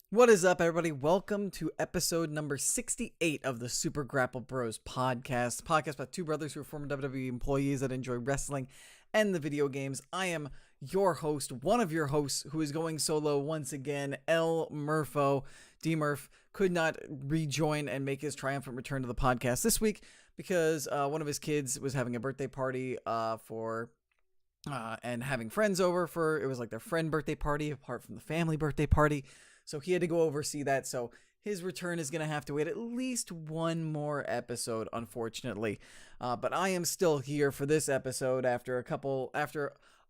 What is up, everybody? Welcome to episode number 68 of the Super Grapple Bros podcast about two brothers who are former WWE employees that enjoy wrestling and the video games. I am your host, one of your hosts, who is going solo once again, El Murpho. D-Murph could not rejoin and make his triumphant return to the podcast this week because one of his kids was having a birthday party and having friends over for, it was like their friend birthday party apart from the family birthday party. So he had to go oversee that. So his return is going to have to wait at least one more episode, unfortunately. But I am still here for this episode after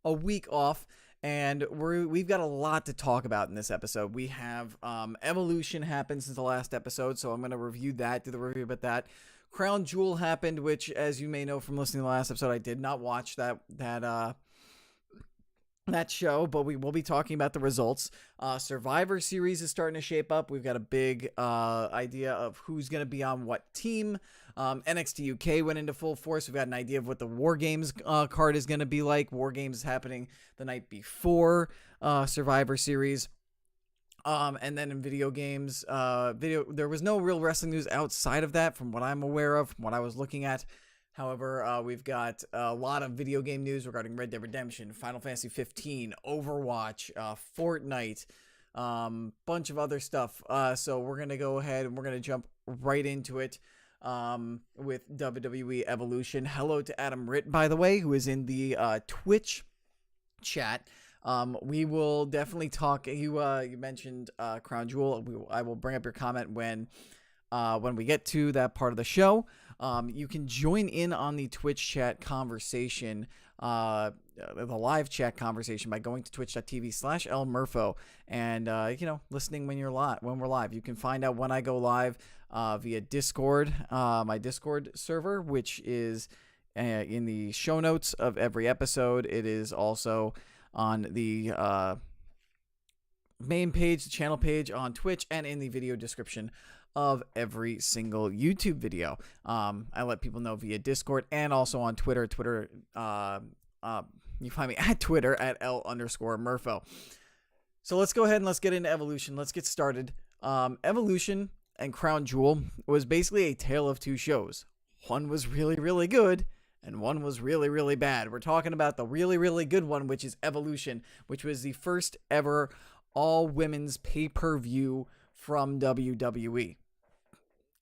a week off. And we've got a lot to talk about in this episode. We have Evolution happened since the last episode, so I'm going to review that, do the review about that. Crown Jewel happened, which, as you may know from listening to the last episode, I did not watch that show, but we will be talking about the results. Survivor Series is starting to shape up. We've got a big idea of who's going to be on what team. NXT UK went into full force. We've got an idea of what the War Games card is going to be like. War Games is happening the night before Survivor Series. And then in video games, there was no real wrestling news outside of that from what I'm aware of, from what I was looking at. However, we've got a lot of video game news regarding Red Dead Redemption, Final Fantasy 15, Overwatch, Fortnite, bunch of other stuff. So we're going to go ahead and we're going to jump right into it with WWE Evolution. Hello to Adam Ritt, by the way, who is in the Twitch chat. We will definitely talk. You mentioned Crown Jewel. I will bring up your comment when we get to that part of the show. You can join in on the Twitch chat conversation, the live chat conversation, by going to twitch.tv/LMurpho and, listening when we're live. You can find out when I go live via Discord, my Discord server, which is in the show notes of every episode. It is also on the main page, the channel page on Twitch, and in the video description of every single YouTube video. I let people know via Discord and also on Twitter. You find me at Twitter at L_Murpho. So let's go ahead and let's get into Evolution. Let's get started. Evolution and Crown Jewel was basically a tale of two shows. One was really, really good, and one was really, really bad. We're talking about the really, really good one, which is Evolution, which was the first ever all-women's pay-per-view from WWE.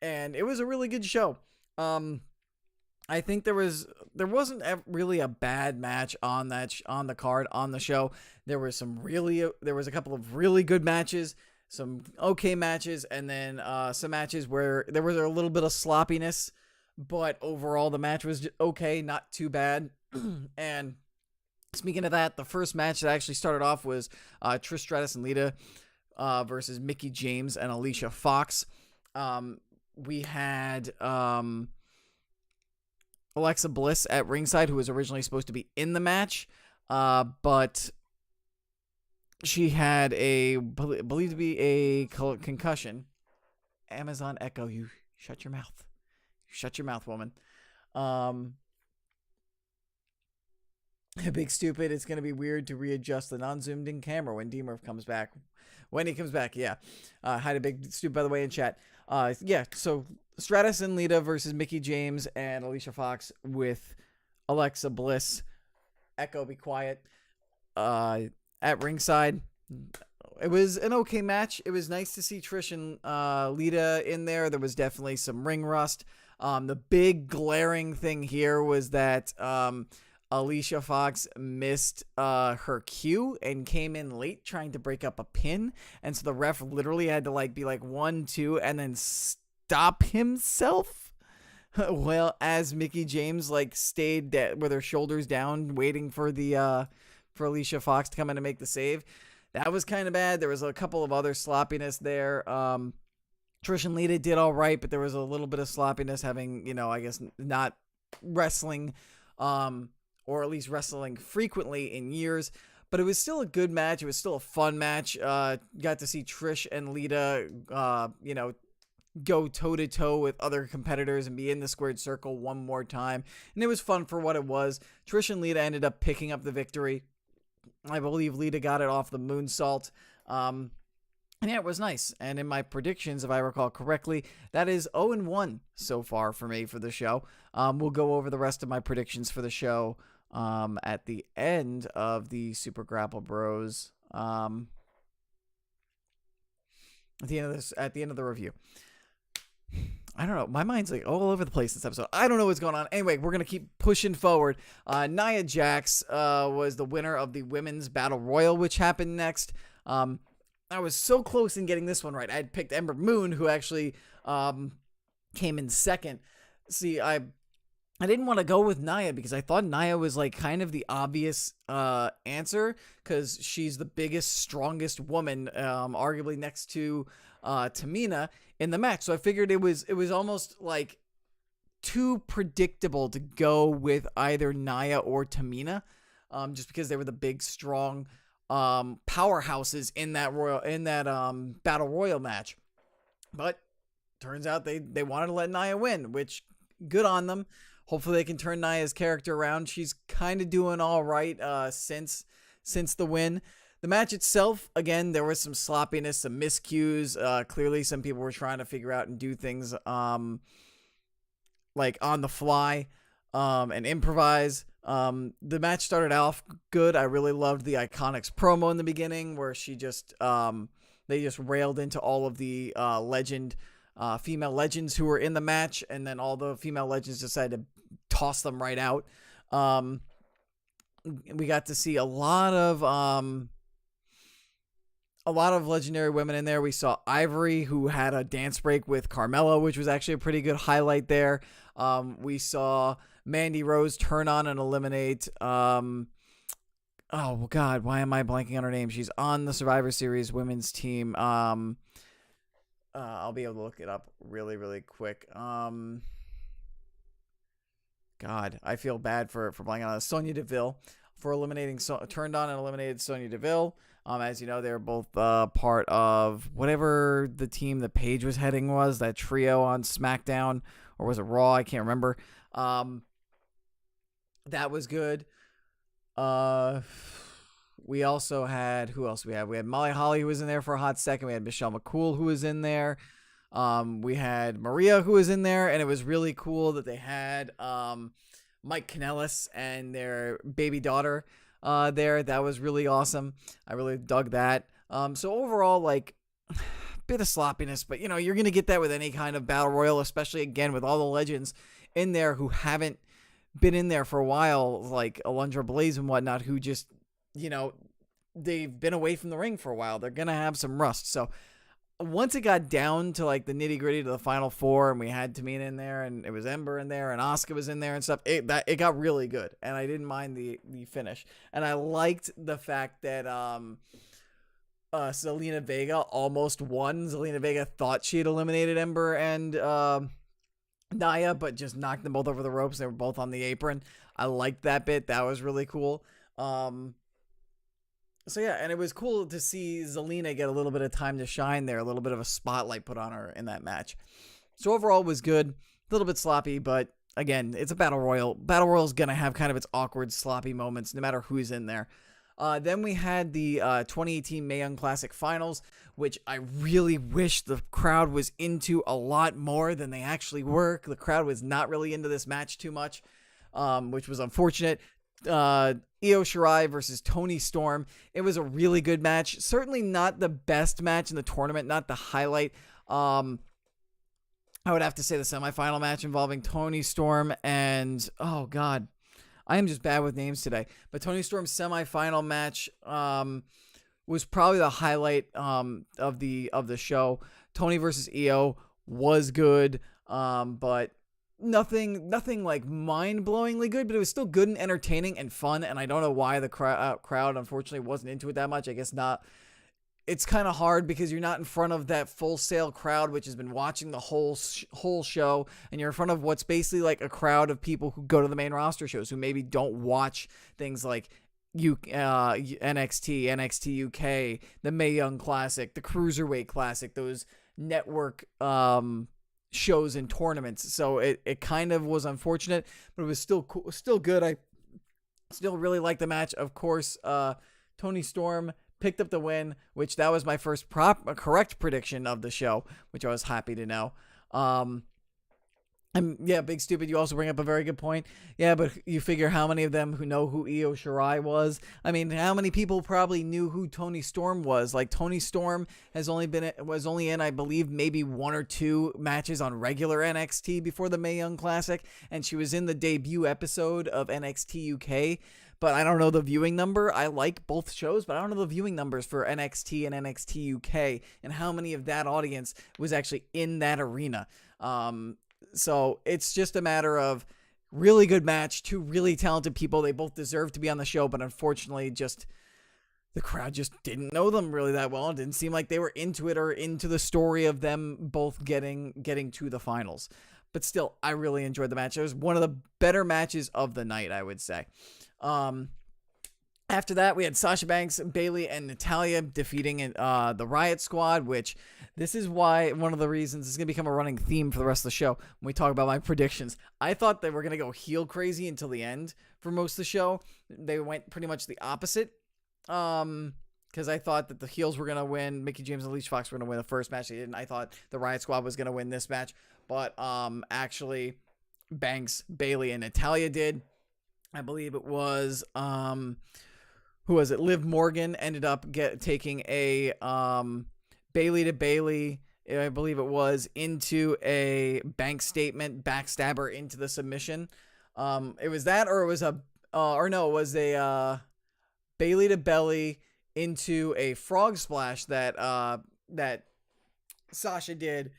And it was a really good show. I think there wasn't really a bad match on the card on the show. There was a couple of really good matches, some okay matches, and then some matches where there was a little bit of sloppiness, but overall the match was okay, not too bad. And speaking of that, the first match that actually started off was Trish Stratus and Lita versus Mickie James and Alicia Fox. We had Alexa Bliss at ringside, who was originally supposed to be in the match, but she had believed to be a concussion. Amazon Echo, you shut your mouth. Shut your mouth, woman. Big stupid. It's going to be weird to readjust the non-zoomed in camera when D-Murph comes back. When he comes back, yeah. Hi to Big Stupid, by the way, in chat. So Stratus and Lita versus Mickie James and Alicia Fox with Alexa Bliss. Echo, be quiet. At ringside. It was an okay match. It was nice to see Trish and Lita in there. There was definitely some ring rust. The big glaring thing here was that Alicia Fox missed her cue and came in late trying to break up a pin. And so the ref literally had to be 1, 2, and then stop himself. Well, as Mickie James stayed with her shoulders down, waiting for for Alicia Fox to come in and make the save. That was kind of bad. There was a couple of other sloppiness there. Trish and Lita did all right, but there was a little bit of sloppiness having, I guess not wrestling, or at least wrestling frequently in years. But it was still a good match. It was still a fun match. Got to see Trish and Lita, go toe-to-toe with other competitors and be in the squared circle one more time. And it was fun for what it was. Trish and Lita ended up picking up the victory. I believe Lita got it off the moonsault. And yeah, it was nice. And in my predictions, if I recall correctly, that is 0-1 so far for me for the show. We'll go over the rest of my predictions for the show at the end of the Super Grapple Bros. At the end of the review. I don't know. My mind's like all over the place this episode. I don't know what's going on. Anyway, we're going to keep pushing forward. Nia Jax was the winner of the Women's Battle Royal, which happened next. I was so close in getting this one right. I had picked Ember Moon, who actually came in second. See, I didn't want to go with Nia because I thought Nia was like kind of the obvious answer because she's the biggest, strongest woman, arguably next to Tamina in the match. So I figured it was almost like too predictable to go with either Nia or Tamina, just because they were the big, strong powerhouses in that battle royal match. But turns out they wanted to let Nia win, which good on them. Hopefully they can turn Nia's character around. She's kind of doing all right since the win. The match itself, again, there was some sloppiness, some miscues. Clearly some people were trying to figure out and do things like on the fly and improvise. The match started off good. I really loved the Iconics promo in the beginning where she just they just railed into all of the female legends who were in the match, and then all the female legends decided to toss them right out. We got to see a lot of legendary women in there. We saw Ivory, who had a dance break with Carmella, which was actually a pretty good highlight there. We saw Mandy Rose turn on and eliminate oh god, why am I blanking on her name? She's on the Survivor Series women's team. I'll be able to look it up really quick. God, I feel bad for blanking on Sonya Deville for turned on and eliminated Sonya Deville. As you know, they're both part of whatever the team that Paige was heading was, that trio on SmackDown, or was it Raw? I can't remember. That was good. We also had, who else we had? We had Molly Holly, who was in there for a hot second. We had Michelle McCool, who was in there. We had Maria, who was in there, and it was really cool that they had Mike Kanellis and their baby daughter there. That was really awesome. I really dug that. So overall, like, bit of sloppiness, but you know, you're going to get that with any kind of battle royal, especially again with all the legends in there who haven't been in there for a while, like Alundra Blaze and whatnot, who just, you know, they've been away from the ring for a while. They're going to have some rust. So once it got down to like the nitty gritty to the final four, and we had Tamina in there, and it was Ember in there, and Asuka was in there and stuff, it got really good, and I didn't mind the finish. And I liked the fact that Zelina Vega almost won. Zelina Vega thought she had eliminated Ember and Nia, but just knocked them both over the ropes. They were both on the apron. I liked that bit. That was really cool. So yeah, and it was cool to see Zelina get a little bit of time to shine there, a little bit of a spotlight put on her in that match. So overall it was good, a little bit sloppy, but again, it's a battle royal. Battle royal is going to have kind of its awkward, sloppy moments no matter who's in there. Then we had the 2018 Mae Young Classic Finals, which I really wish the crowd was into a lot more than they actually were. The crowd was not really into this match too much, which was unfortunate. Io Shirai versus Toni Storm. It was a really good match. Certainly not the best match in the tournament, not the highlight. I would have to say the semifinal match involving Toni Storm and, oh god, I am just bad with names today. But Toni Storm's semifinal match was probably the highlight of the show. Toni versus Io was good, but nothing like mind-blowingly good, but it was still good and entertaining and fun. And I don't know why the crowd unfortunately wasn't into it that much. I guess not. It's kind of hard because you're not in front of that Full Sail crowd, which has been watching the whole show, and you're in front of what's basically like a crowd of people who go to the main roster shows who maybe don't watch things like NXT, NXT UK, the Mae Young Classic, the Cruiserweight Classic, those network shows and tournaments. So it kind of was unfortunate, but it was still cool, still good. I still really like the match. Of course, Toni Storm picked up the win, which that was my first correct prediction of the show, which I was happy to know. And yeah, Big Stupid, you also bring up a very good point. Yeah, but you figure how many of them who know who Io Shirai was? I mean, how many people probably knew who Toni Storm was? Like, Toni Storm was only in, I believe, maybe 1 or 2 matches on regular NXT before the Mae Young Classic, and she was in the debut episode of NXT UK. But I don't know the viewing number. I like both shows, but I don't know the viewing numbers for NXT and NXT UK, and how many of that audience was actually in that arena. So it's just a matter of really good match, 2 really talented people. They both deserve to be on the show, but unfortunately just the crowd just didn't know them really that well. It didn't seem like they were into it or into the story of them both getting to the finals. But still, I really enjoyed the match. It was one of the better matches of the night, I would say. After that, we had Sasha Banks, Bayley, and Natalya defeating the Riot Squad, which this is why one of the reasons is going to become a running theme for the rest of the show when we talk about my predictions. I thought they were going to go heel crazy until the end for most of the show. They went pretty much the opposite because I thought that the heels were going to win. Mickie James and Alicia Fox were going to win the first match. They didn't. I thought the Riot Squad was going to win this match, but actually Banks, Bayley, and Natalya did. I believe it was who was it? Liv Morgan ended up taking a Bayley to Bayley, I believe it was, into a bank statement, backstabber into the submission. It was that, or it was it was a Bayley to belly into a frog splash that Sasha did,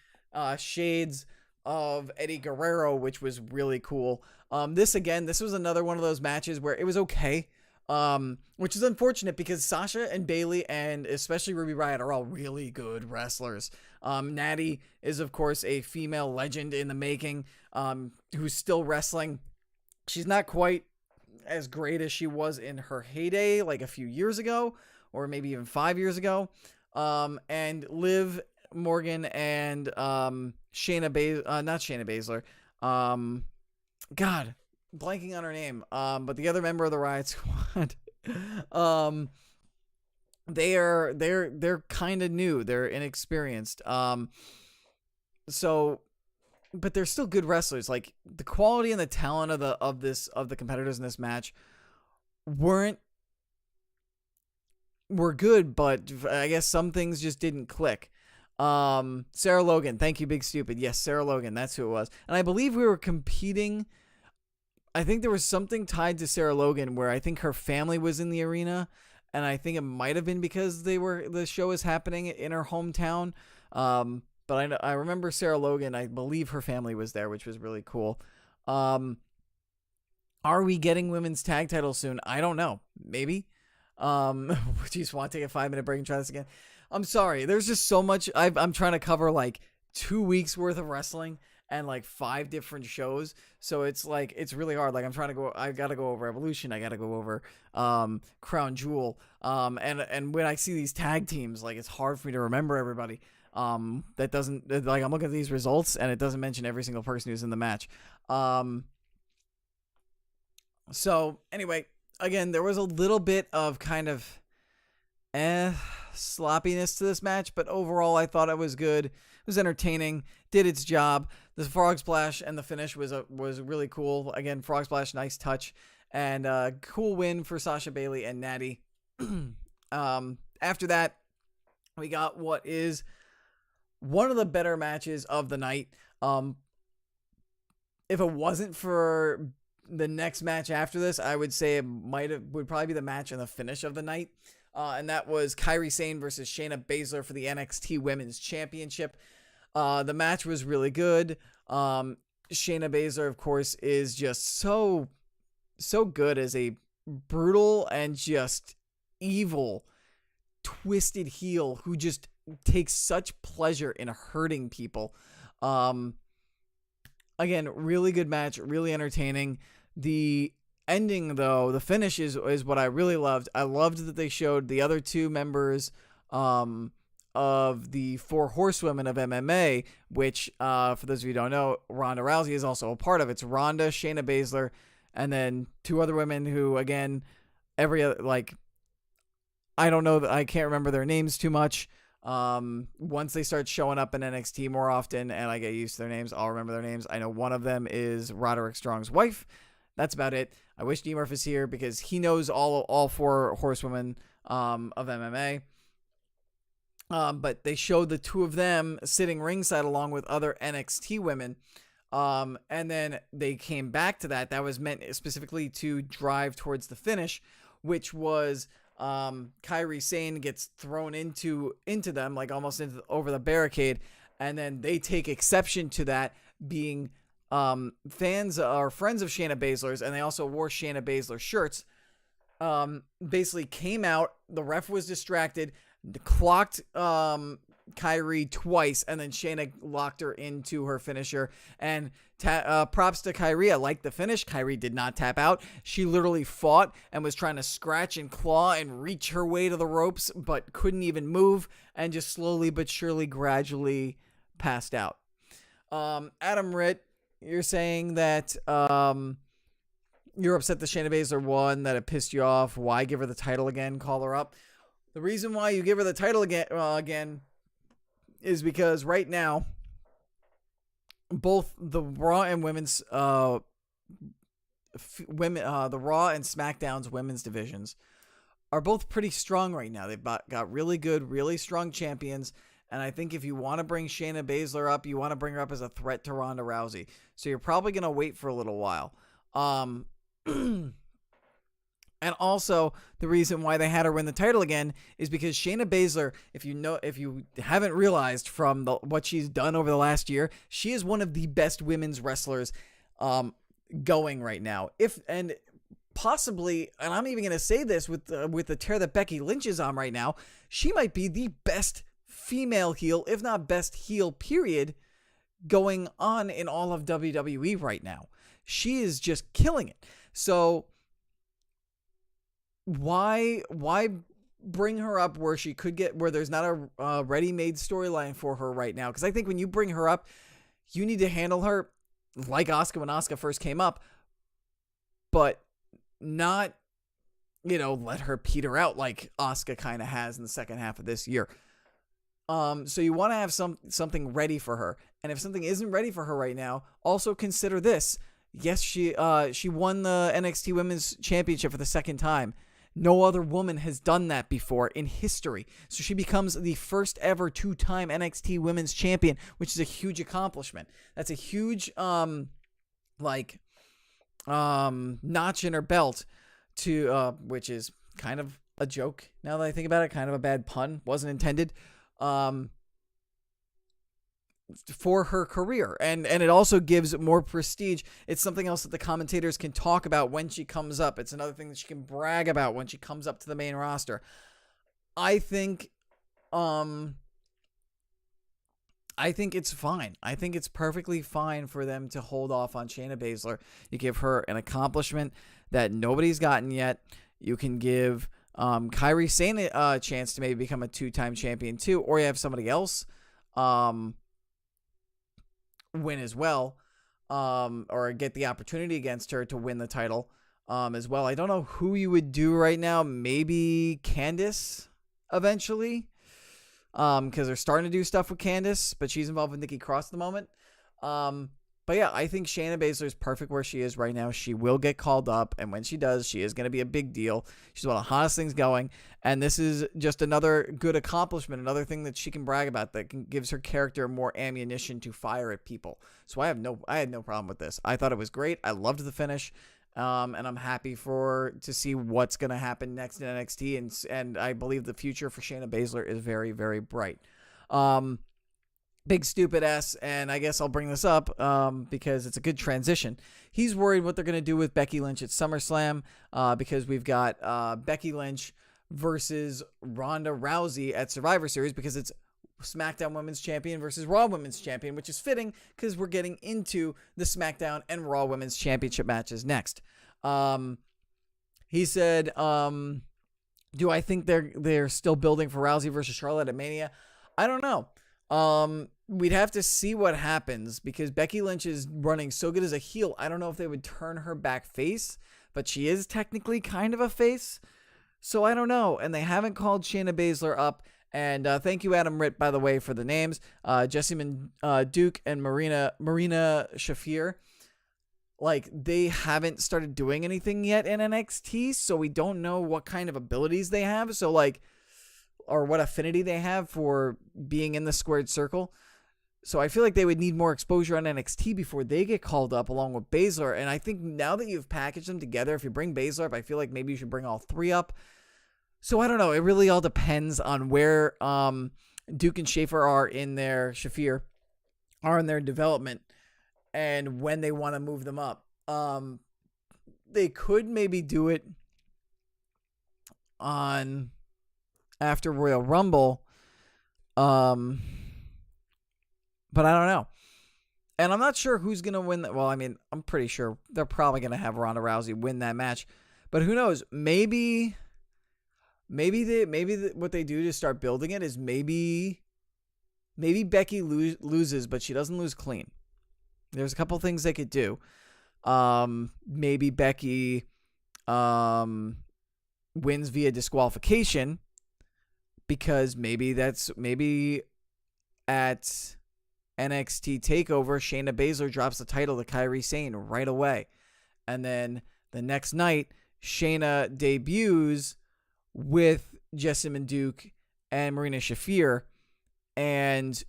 shades of Eddie Guerrero, which was really cool. This was another one of those matches where it was okay. Which is unfortunate because Sasha and Bayley and especially Ruby Riott are all really good wrestlers. Natty is, of course, a female legend in the making, who's still wrestling. She's not quite as great as she was in her heyday, like a few years ago, or maybe even 5 years ago. And Liv Morgan and not Shayna Baszler. God, blanking on her name. But the other member of the Riot Squad, they're kind of new. They're inexperienced. So, but they're still good wrestlers. Like, the quality and the talent of the competitors in this match were good, but I guess some things just didn't click. Sarah Logan, thank you, Big Stupid. Yes, Sarah Logan, that's who it was. And I believe we were competing. I think there was something tied to Sarah Logan where I think her family was in the arena, and I think it might have been because the show is happening in her hometown. But I remember Sarah Logan. I believe her family was there, which was really cool. Are we getting women's tag titles soon? I don't know. Maybe. Do you just want to take a 5-minute break and try this again? I'm sorry. There's just so much. I'm trying to cover like 2 weeks worth of wrestling and like 5 different shows. So it's like, it's really hard. Like, I got to go over Evolution. I got to go over, Crown Jewel. And when I see these tag teams, like, it's hard for me to remember everybody. That doesn't, like, I'm looking at these results and it doesn't mention every single person who's in the match. So anyway, again, there was a little bit of kind of sloppiness to this match, but overall I thought it was good. It was entertaining, did its job. The frog splash and the finish was really cool. Again, frog splash, nice touch, and cool win for Sasha, Bayley, and Natty. After that, we got what is one of the better matches of the night. If it wasn't for the next match after this, I would say it would probably be the match and the finish of the night. And that was Kairi Sane versus Shayna Baszler for the NXT Women's Championship. The match was really good. Shayna Baszler, of course, is just so good as a brutal and just evil, twisted heel who just takes such pleasure in hurting people. Again, really good match, really entertaining. The ending, though, the finish is what I really loved. I loved that they showed the other 2 members of the 4 horsewomen of MMA, which, for those of you who don't know, Ronda Rousey is also a part of. It's Ronda, Shayna Baszler, and then 2 other women who, again, I don't know. I can't remember their names too much. Once they start showing up in NXT more often and I get used to their names, I'll remember their names. I know one of them is Roderick Strong's wife. That's about it. I wish D-Murph is here because he knows all four horsewomen of MMA. But they showed the two of them sitting ringside along with other NXT women. And then they came back to that. That was meant specifically to drive towards the finish, which was Kairi Sane gets thrown into them, like almost over the barricade, and then they take exception to that, being fans or friends of Shayna Baszler's, and they also wore Shayna Baszler shirts. Basically came out, the ref was distracted, clocked Kairi twice, and then Shayna locked her into her finisher. And props to Kairi. I like the finish. Kairi did not tap out. She literally fought and was trying to scratch and claw and reach her way to the ropes, but couldn't even move, and just slowly but surely, gradually passed out. Adam Ritt, you're saying that you're upset that Shayna Baszler won, that it pissed you off. Why give her the title again? Call her up. The reason why you give her the title again is because right now, both the Raw and women's the Raw and SmackDown's women's divisions are both pretty strong right now. They've got really good, really strong champions, and I think if you want to bring Shayna Baszler up, you want to bring her up as a threat to Ronda Rousey. So you're probably going to wait for a little while. And also, the reason why they had her win the title again is because Shayna Baszler, if you haven't realized from what she's done over the last year, she is one of the best women's wrestlers going right now. Possibly, and I'm even going to say this with the tear that Becky Lynch is on right now, she might be the best female heel, if not best heel, period, going on in all of WWE right now. She is just killing it. So why bring her up where she could get, where there's not a ready-made storyline for her right now? Because I think when you bring her up, you need to handle her like Asuka when Asuka first came up, but not, let her peter out like Asuka kind of has in the second half of this year. So you want to have something ready for her. And if something isn't ready for her right now, also consider this. Yes, she won the NXT Women's Championship for the second time. No other woman has done that before in history. So she becomes the first ever two-time NXT Women's Champion, which is a huge accomplishment. That's a huge notch in her belt, which is kind of a joke now that I think about it, kind of a bad pun, wasn't intended. For her career, and it also gives more prestige. It's something else that the commentators can talk about when she comes up. It's another thing that she can brag about when she comes up to the main roster. I think it's fine. I think it's perfectly fine for them to hold off on Shayna Baszler. You give her an accomplishment that nobody's gotten yet. You can give Kairi Sane a chance to maybe become a two-time champion too, or you have somebody else win as well, or get the opportunity against her to win the title as well. I don't know who you would do right now. Maybe Candice eventually, because they're starting to do stuff with Candice, but she's involved with Nikki Cross at the moment. But yeah, I think Shayna Baszler is perfect where she is right now. She will get called up, and when she does, she is going to be a big deal. She's one of the hottest things going, and this is just another good accomplishment, another thing that she can brag about that gives her character more ammunition to fire at people. So I had no problem with this. I thought it was great. I loved the finish, and I'm happy to see what's going to happen next in NXT, and I believe the future for Shayna Baszler is very, very bright. Big stupid S, and I guess I'll bring this up because it's a good transition. He's worried what they're going to do with Becky Lynch at SummerSlam because we've got Becky Lynch versus Ronda Rousey at Survivor Series, because it's SmackDown Women's Champion versus Raw Women's Champion, which is fitting because we're getting into the SmackDown and Raw Women's Championship matches next. He said, do I think they're still building for Rousey versus Charlotte at Mania? I don't know. We'd have to see what happens because Becky Lynch is running so good as a heel. I don't know if they would turn her back face, but she is technically kind of a face. So I don't know. And they haven't called Shayna Baszler up. And thank you, Adam Ritt, by the way, for the names. Jessamine Duke and Marina Shafir. Like, they haven't started doing anything yet in NXT, so we don't know what kind of abilities they have. So, like, or what affinity they have for being in the squared circle. So I feel like they would need more exposure on NXT before they get called up along with Baszler. And I think now that you've packaged them together, if you bring Baszler up, I feel like maybe you should bring all three up. So I don't know. It really all depends on where Duke and Shafir are in their development and when they want to move them up. They could maybe do it on after Royal Rumble. But I don't know. And I'm not sure who's going to win that. Well, I mean, I'm pretty sure they're probably going to have Ronda Rousey win that match. But who knows? Maybe what they do to start building it is maybe Becky loses, but she doesn't lose clean. There's a couple things they could do. Maybe Becky wins via disqualification, because maybe at NXT TakeOver, Shayna Baszler drops the title to Kairi Sane right away. And then the next night, Shayna debuts with Jessamine Duke and Marina Shafir and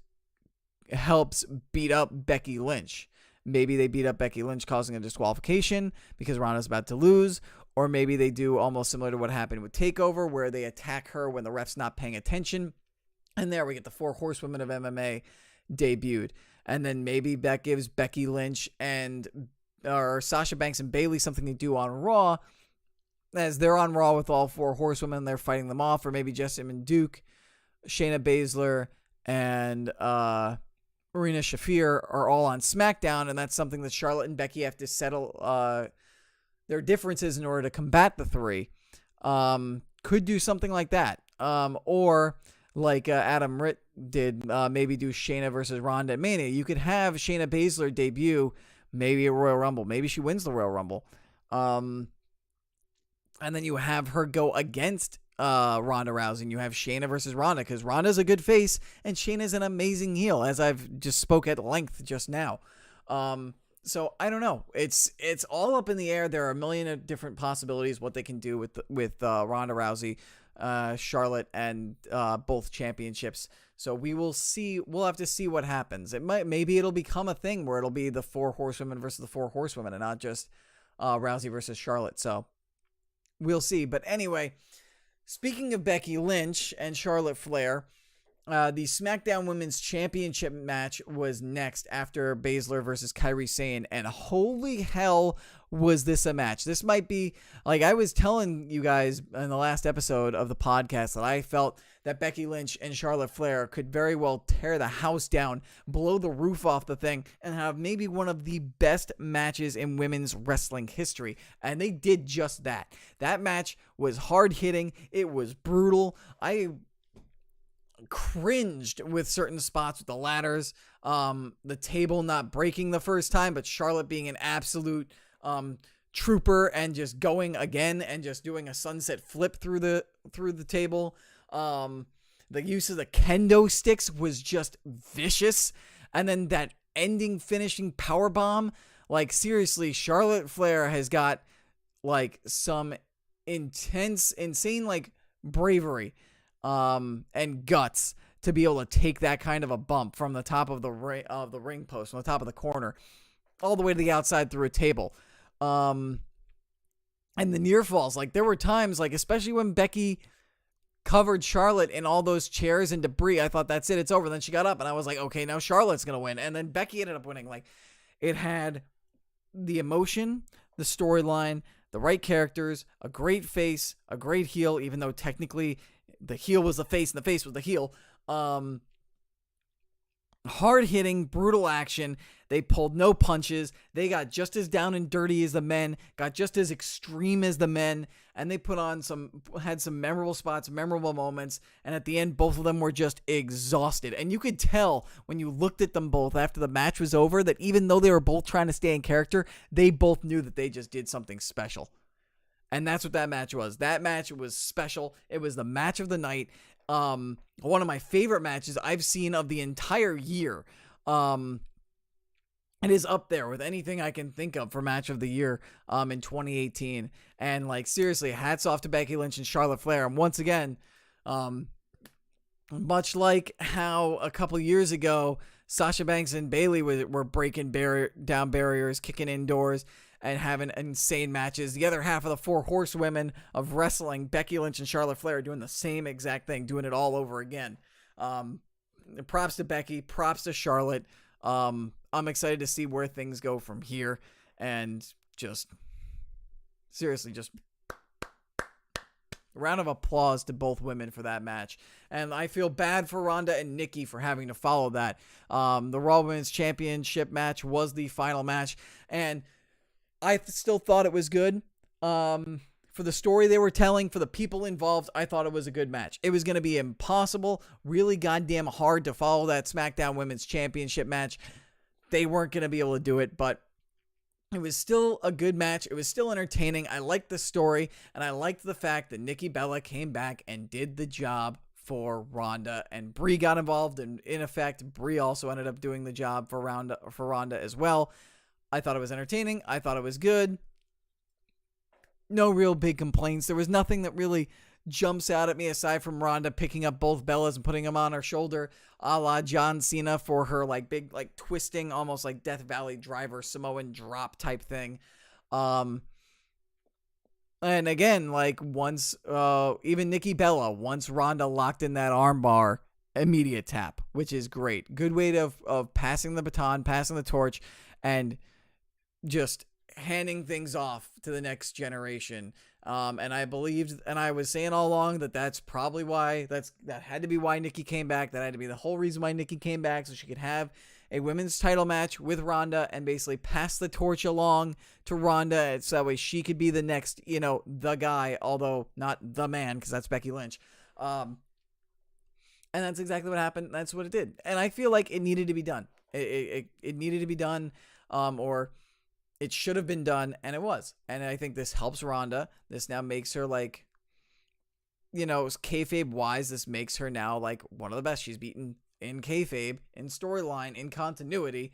helps beat up Becky Lynch. Maybe they beat up Becky Lynch, causing a disqualification because Ronda's about to lose. Or maybe they do almost similar to what happened with TakeOver, where they attack her when the ref's not paying attention. And there we get the 4 horsewomen of MMA debuted. And then maybe that gives Becky Lynch or Sasha Banks and Bayley something to do on Raw, as they're on Raw with all 4 horsewomen. They're fighting them off. Or maybe Jessamine Duke, Shayna Baszler, and Marina Shafir are all on SmackDown. And that's something that Charlotte and Becky have to settle their differences in order to combat the 3. Could do something like that. Or like Adam Ritt did, maybe do Shayna versus Ronda at Mania. You could have Shayna Baszler debut maybe at Royal Rumble. Maybe she wins the Royal Rumble. And then you have her go against Ronda Rousey, and you have Shayna versus Ronda, because Ronda's a good face and Shayna's an amazing heel, as I've just spoke at length just now. So I don't know. It's all up in the air. There are a million of different possibilities what they can do with Ronda Rousey, Charlotte, and both championships. So we will see. We'll have to see what happens. Maybe it'll become a thing where it'll be the 4 horsewomen versus the 4 horsewomen, and not just Rousey versus Charlotte. So we'll see. But anyway, speaking of Becky Lynch and Charlotte Flair, the SmackDown Women's Championship match was next after Baszler versus Kairi Sane, and holy hell was this a match. This might be, like I was telling you guys in the last episode of the podcast, that I felt that Becky Lynch and Charlotte Flair could very well tear the house down, blow the roof off the thing, and have maybe one of the best matches in women's wrestling history. And they did just that. That match was hard-hitting. It was brutal. I cringed with certain spots with the ladders, the table not breaking the first time, but Charlotte being an absolute trooper and just going again and just doing a sunset flip through the table. The use of the kendo sticks was just vicious, and then that ending finishing power bomb. Like, seriously, Charlotte Flair has got like some insane like bravery and guts to be able to take that kind of a bump from the top of the ring post, from the top of the corner, all the way to the outside through a table. And the near falls, like there were times, like especially when Becky covered Charlotte in all those chairs and debris, I thought that's it, it's over. Then she got up and I was like, okay, now Charlotte's gonna win. And then Becky ended up winning. Like, it had the emotion, the storyline, the right characters, a great face, a great heel, even though technically the heel was the face and the face was the heel. Hard-hitting, brutal action. They pulled no punches. They got just as down and dirty as the men, got just as extreme as the men, and they had some memorable spots, memorable moments, and at the end, both of them were just exhausted. And you could tell when you looked at them both after the match was over that even though they were both trying to stay in character, they both knew that they just did something special. And that's what that match was. That match was special. It was the match of the night. One of my favorite matches I've seen of the entire year. It is up there with anything I can think of for match of the year in 2018. And like, seriously, hats off to Becky Lynch and Charlotte Flair. And once again, much like how a couple years ago, Sasha Banks and Bayley were breaking down barriers, kicking indoors, and having insane matches. The other half of the 4 horsewomen of wrestling, Becky Lynch and Charlotte Flair, are doing the same exact thing, doing it all over again. Props to Becky, props to Charlotte. I'm excited to see where things go from here, and just seriously, just a round of applause to both women for that match. And I feel bad for Ronda and Nikki for having to follow that. The Raw Women's Championship match was the final match, and I still thought it was good. For the story they were telling, for the people involved, I thought it was a good match. It was going to be impossible, really goddamn hard to follow that SmackDown Women's Championship match. They weren't going to be able to do it, but it was still a good match. It was still entertaining. I liked the story, and I liked the fact that Nikki Bella came back and did the job for Ronda, and Brie got involved, and in effect, Brie also ended up doing the job for Ronda as well. I thought it was entertaining. I thought it was good. No real big complaints. There was nothing that really jumps out at me aside from Ronda picking up both Bellas and putting them on her shoulder, a la John Cena, for her like big, like twisting, almost like Death Valley driver Samoan drop type thing. And again, like once even Nikki Bella, once Ronda locked in that armbar, immediate tap, which is great. Good way of passing the baton, passing the torch, and just handing things off to the next generation. And I believed, and I was saying all along that that's probably why, that had to be why Nikki came back. That had to be the whole reason why Nikki came back, so she could have a women's title match with Ronda and basically pass the torch along to Ronda, so that way she could be the next, the guy, although not the man, because that's Becky Lynch. And that's exactly what happened. That's what it did. And I feel like it needed to be done. It needed to be done, or it should have been done, and it was. And I think this helps Ronda. This now makes her, like, kayfabe-wise, this makes her now, like, one of the best. She's beaten in kayfabe, in storyline, in continuity.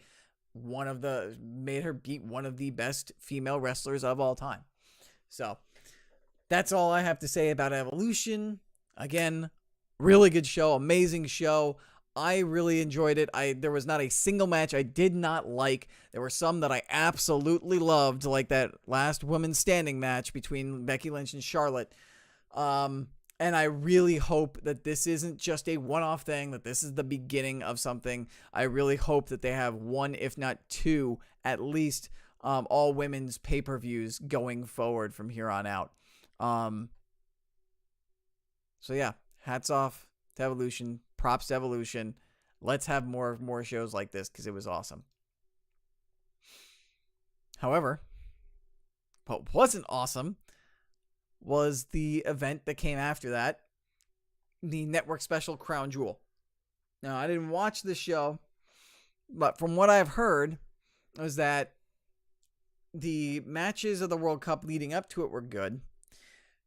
Made her beat one of the best female wrestlers of all time. So, that's all I have to say about Evolution. Again, really good show, amazing show. I really enjoyed it. There was not a single match I did not like. There were some that I absolutely loved, like that last women's standing match between Becky Lynch and Charlotte. And I really hope that this isn't just a one-off thing, that this is the beginning of something. I really hope that they have one, if not two, at least all women's pay-per-views going forward from here on out. So yeah, hats off to Evolution. Props to Evolution. Let's have more shows like this, because it was awesome. However, what wasn't awesome was the event that came after that, the network special Crown Jewel. Now, I didn't watch the show, but from what I've heard was that the matches of the World Cup leading up to it were good.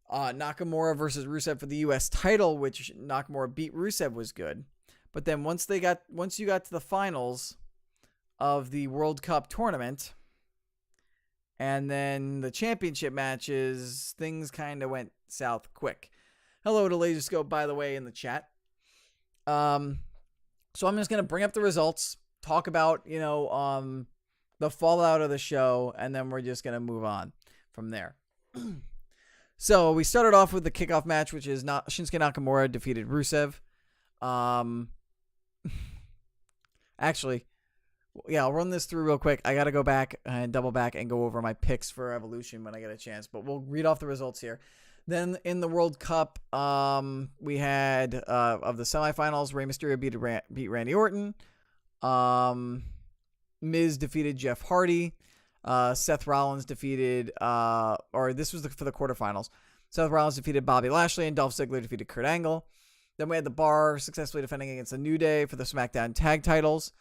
Nakamura versus Rusev for the U.S. title, which Nakamura beat Rusev, was good. But then once you got to the finals of the World Cup tournament, and then the championship matches, things kind of went south quick. Hello to Laserscope, by the way, in the chat. So I'm just going to bring up the results, talk about, the fallout of the show, and then we're just going to move on from there. So we started off with the kickoff match, which is Shinsuke Nakamura defeated Rusev. Actually, yeah, I'll run this through real quick. I got to go back and double back and go over my picks for Evolution when I get a chance, but we'll read off the results here. Then in the World Cup, we had of the semifinals, Rey Mysterio beat Randy Orton. Miz defeated Jeff Hardy. Seth Rollins defeated, for the quarterfinals. Seth Rollins defeated Bobby Lashley, and Dolph Ziggler defeated Kurt Angle. Then we had the Bar successfully defending against the New Day for the SmackDown tag titles.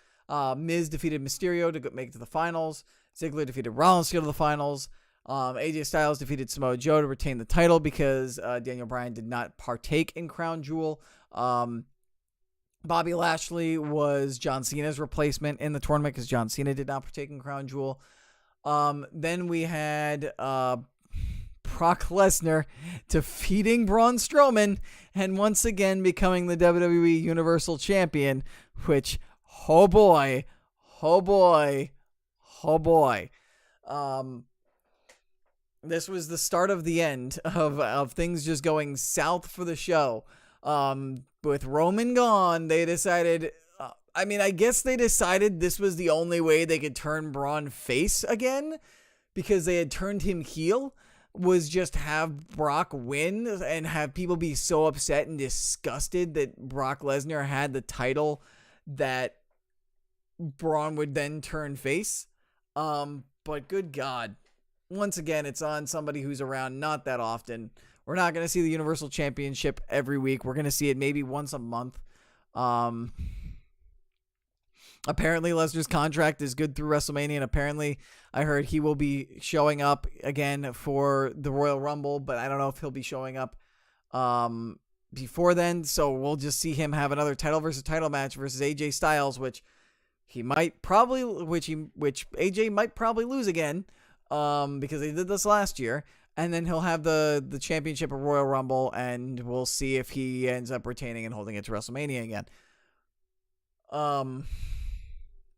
Miz defeated Mysterio to make it to the finals. Ziggler defeated Rollins to go to the finals. AJ Styles defeated Samoa Joe to retain the title because Daniel Bryan did not partake in Crown Jewel. Bobby Lashley was John Cena's replacement in the tournament because John Cena did not partake in Crown Jewel. Then we had Brock Lesnar defeating Braun Strowman and once again becoming the WWE Universal Champion, which, oh boy. This was the start of the end of things just going south for the show. With Roman gone, they decided, I guess they decided this was the only way they could turn Braun face again because they had turned him heel, was just have Brock win and have people be so upset and disgusted that Brock Lesnar had the title that Braun would then turn face. But good God. Once again, it's on somebody who's around not that often. We're not going to see the Universal Championship every week. We're going to see it maybe once a month. Apparently, Lesnar's contract is good through WrestleMania, and apparently, I heard he will be showing up again for the Royal Rumble, but I don't know if he'll be showing up before then. So we'll just see him have another title versus title match versus AJ Styles, which AJ might probably lose again, because they did this last year. And then he'll have the championship of Royal Rumble, and we'll see if he ends up retaining and holding it to WrestleMania again.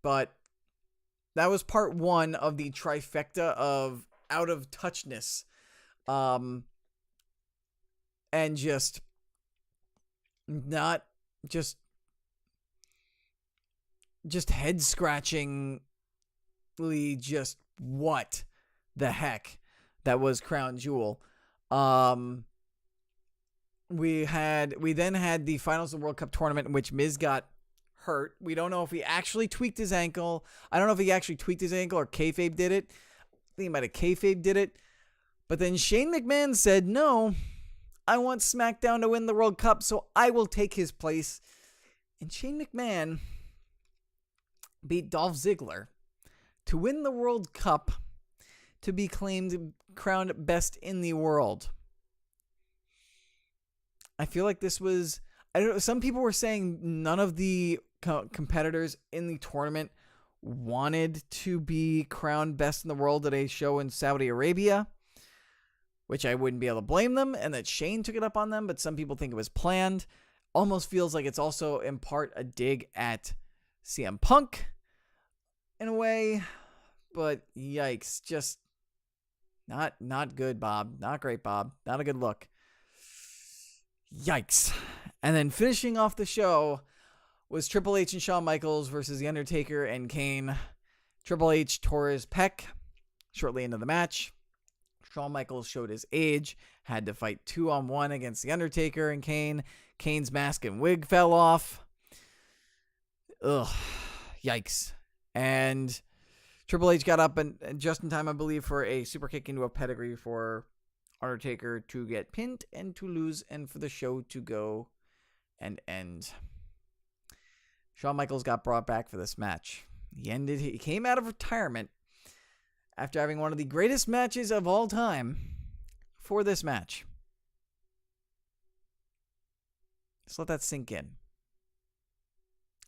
But that was part one of the trifecta of out of touchness. And just not just head scratchingly just what the heck that was Crown Jewel. We then had the finals of the World Cup tournament in which Miz got hurt. We don't know if he actually tweaked his ankle. I don't know if he actually tweaked his ankle or kayfabe did it. I think he might have kayfabe did it. But then Shane McMahon said, no, I want SmackDown to win the World Cup, so I will take his place. And Shane McMahon beat Dolph Ziggler to win the World Cup, to be crowned best in the world. I feel like this was, I don't know, some people were saying none of the competitors in the tournament wanted to be crowned best in the world at a show in Saudi Arabia, which I wouldn't be able to blame them, and that Shane took it up on them, but some people think it was planned. Almost feels like it's also in part a dig at CM Punk in a way, but yikes, just not good, Bob. Not great, Bob. Not a good look. Yikes. And then finishing off the show was Triple H and Shawn Michaels versus The Undertaker and Kane. Triple H tore his pec shortly into the match. Shawn Michaels showed his age, had to fight 2-on-1 against The Undertaker and Kane. Kane's mask and wig fell off. Ugh. Yikes. And Triple H got up and just in time, I believe, for a super kick into a pedigree for Undertaker to get pinned and to lose and for the show to go and end. Shawn Michaels got brought back for this match. He came out of retirement after having one of the greatest matches of all time for this match. Just let that sink in.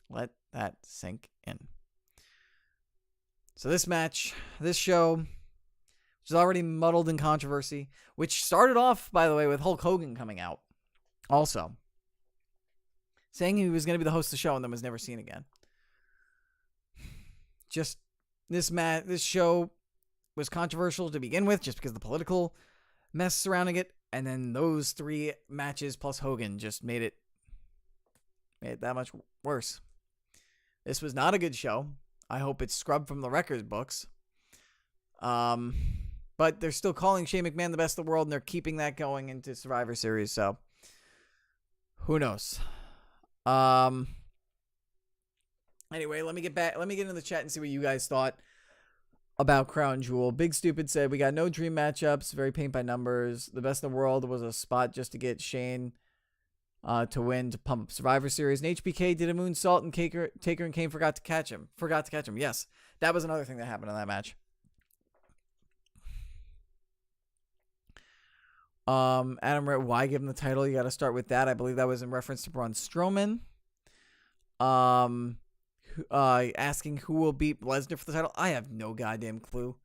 Let that sink in. So this match, this show, which is already muddled in controversy, which started off, by the way, with Hulk Hogan coming out also, saying he was going to be the host of the show and then was never seen again. Just this show was controversial to begin with just because of the political mess surrounding it, and then those three matches plus Hogan just made it that much worse. This was not a good show. I hope it's scrubbed from the records books. But they're still calling Shane McMahon the best in the world, and they're keeping that going into Survivor Series, so who knows? Anyway, let me get into the chat and see what you guys thought about Crown Jewel. Big Stupid said, we got no dream matchups, very paint by numbers. The best in the world was a spot just to get Shane to win, to pump up Survivor Series. And HBK did a moonsault, and Taker and Kane forgot to catch him. Yes, that was another thing that happened in that match. Why give him the title? You got to start with that. I believe that was in reference to Braun Strowman. Asking who will beat Lesnar for the title. I have no goddamn clue.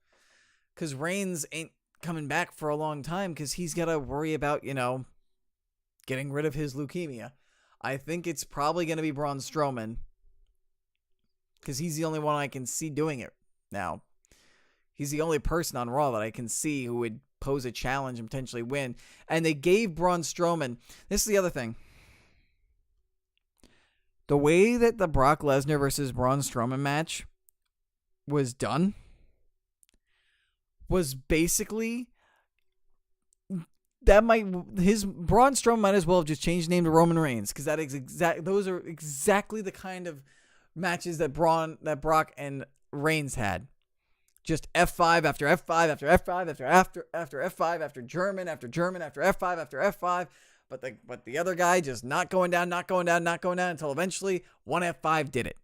Because Reigns ain't coming back for a long time because he's got to worry about, getting rid of his leukemia. I think it's probably going to be Braun Strowman because he's the only one I can see doing it now. He's the only person on Raw that I can see who would pose a challenge and potentially win. And they gave Braun Strowman. This is the other thing. The way that the Brock Lesnar versus Braun Strowman match was done was basically his Braun Strowman might as well have just changed his name to Roman Reigns because that is those are exactly the kind of matches that Brock and Reigns had. Just F5 after F5 after F5 after F5 after German after F5 after F5. But the other guy just not going down until eventually one F5 did it.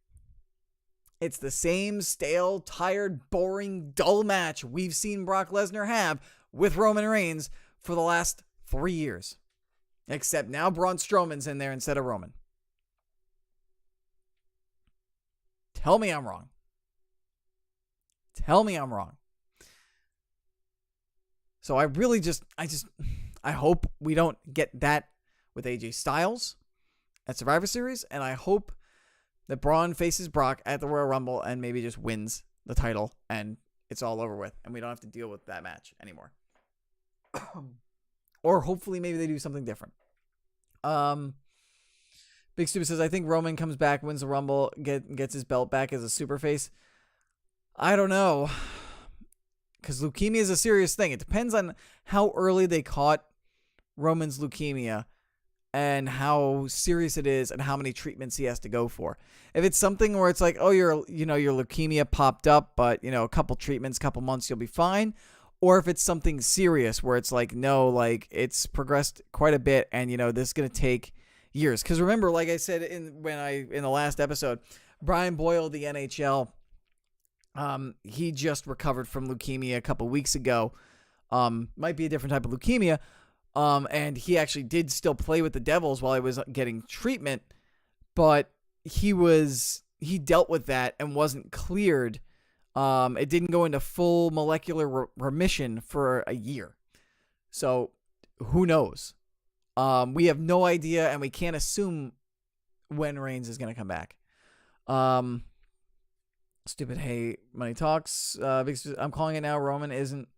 It's the same stale, tired, boring, dull match we've seen Brock Lesnar have with Roman Reigns for the last 3 years. Except now Braun Strowman's in there instead of Roman. Tell me I'm wrong. Tell me I'm wrong. So I hope we don't get that with AJ Styles at Survivor Series, and I hope that Braun faces Brock at the Royal Rumble and maybe just wins the title and it's all over with and we don't have to deal with that match anymore. Or hopefully maybe they do something different. Big Stupid says, I think Roman comes back, wins the Rumble, gets his belt back as a superface. I don't know. Because leukemia is a serious thing. It depends on how early they caught Roman's leukemia and how serious it is and how many treatments he has to go for. If it's something where it's like, oh, your leukemia popped up, but, a couple treatments, couple months, you'll be fine. Or if it's something serious where it's like, no, like it's progressed quite a bit and, this is going to take years. Because remember, like I said in the last episode, Brian Boyle, the NHL, he just recovered from leukemia a couple weeks ago. Might be a different type of leukemia. And he actually did still play with the Devils while he was getting treatment, but he dealt with that and wasn't cleared. It didn't go into full molecular remission for a year. So who knows? We have no idea and we can't assume when Reigns is going to come back. Stupid Hey Money Talks. I'm calling it now. Roman isn't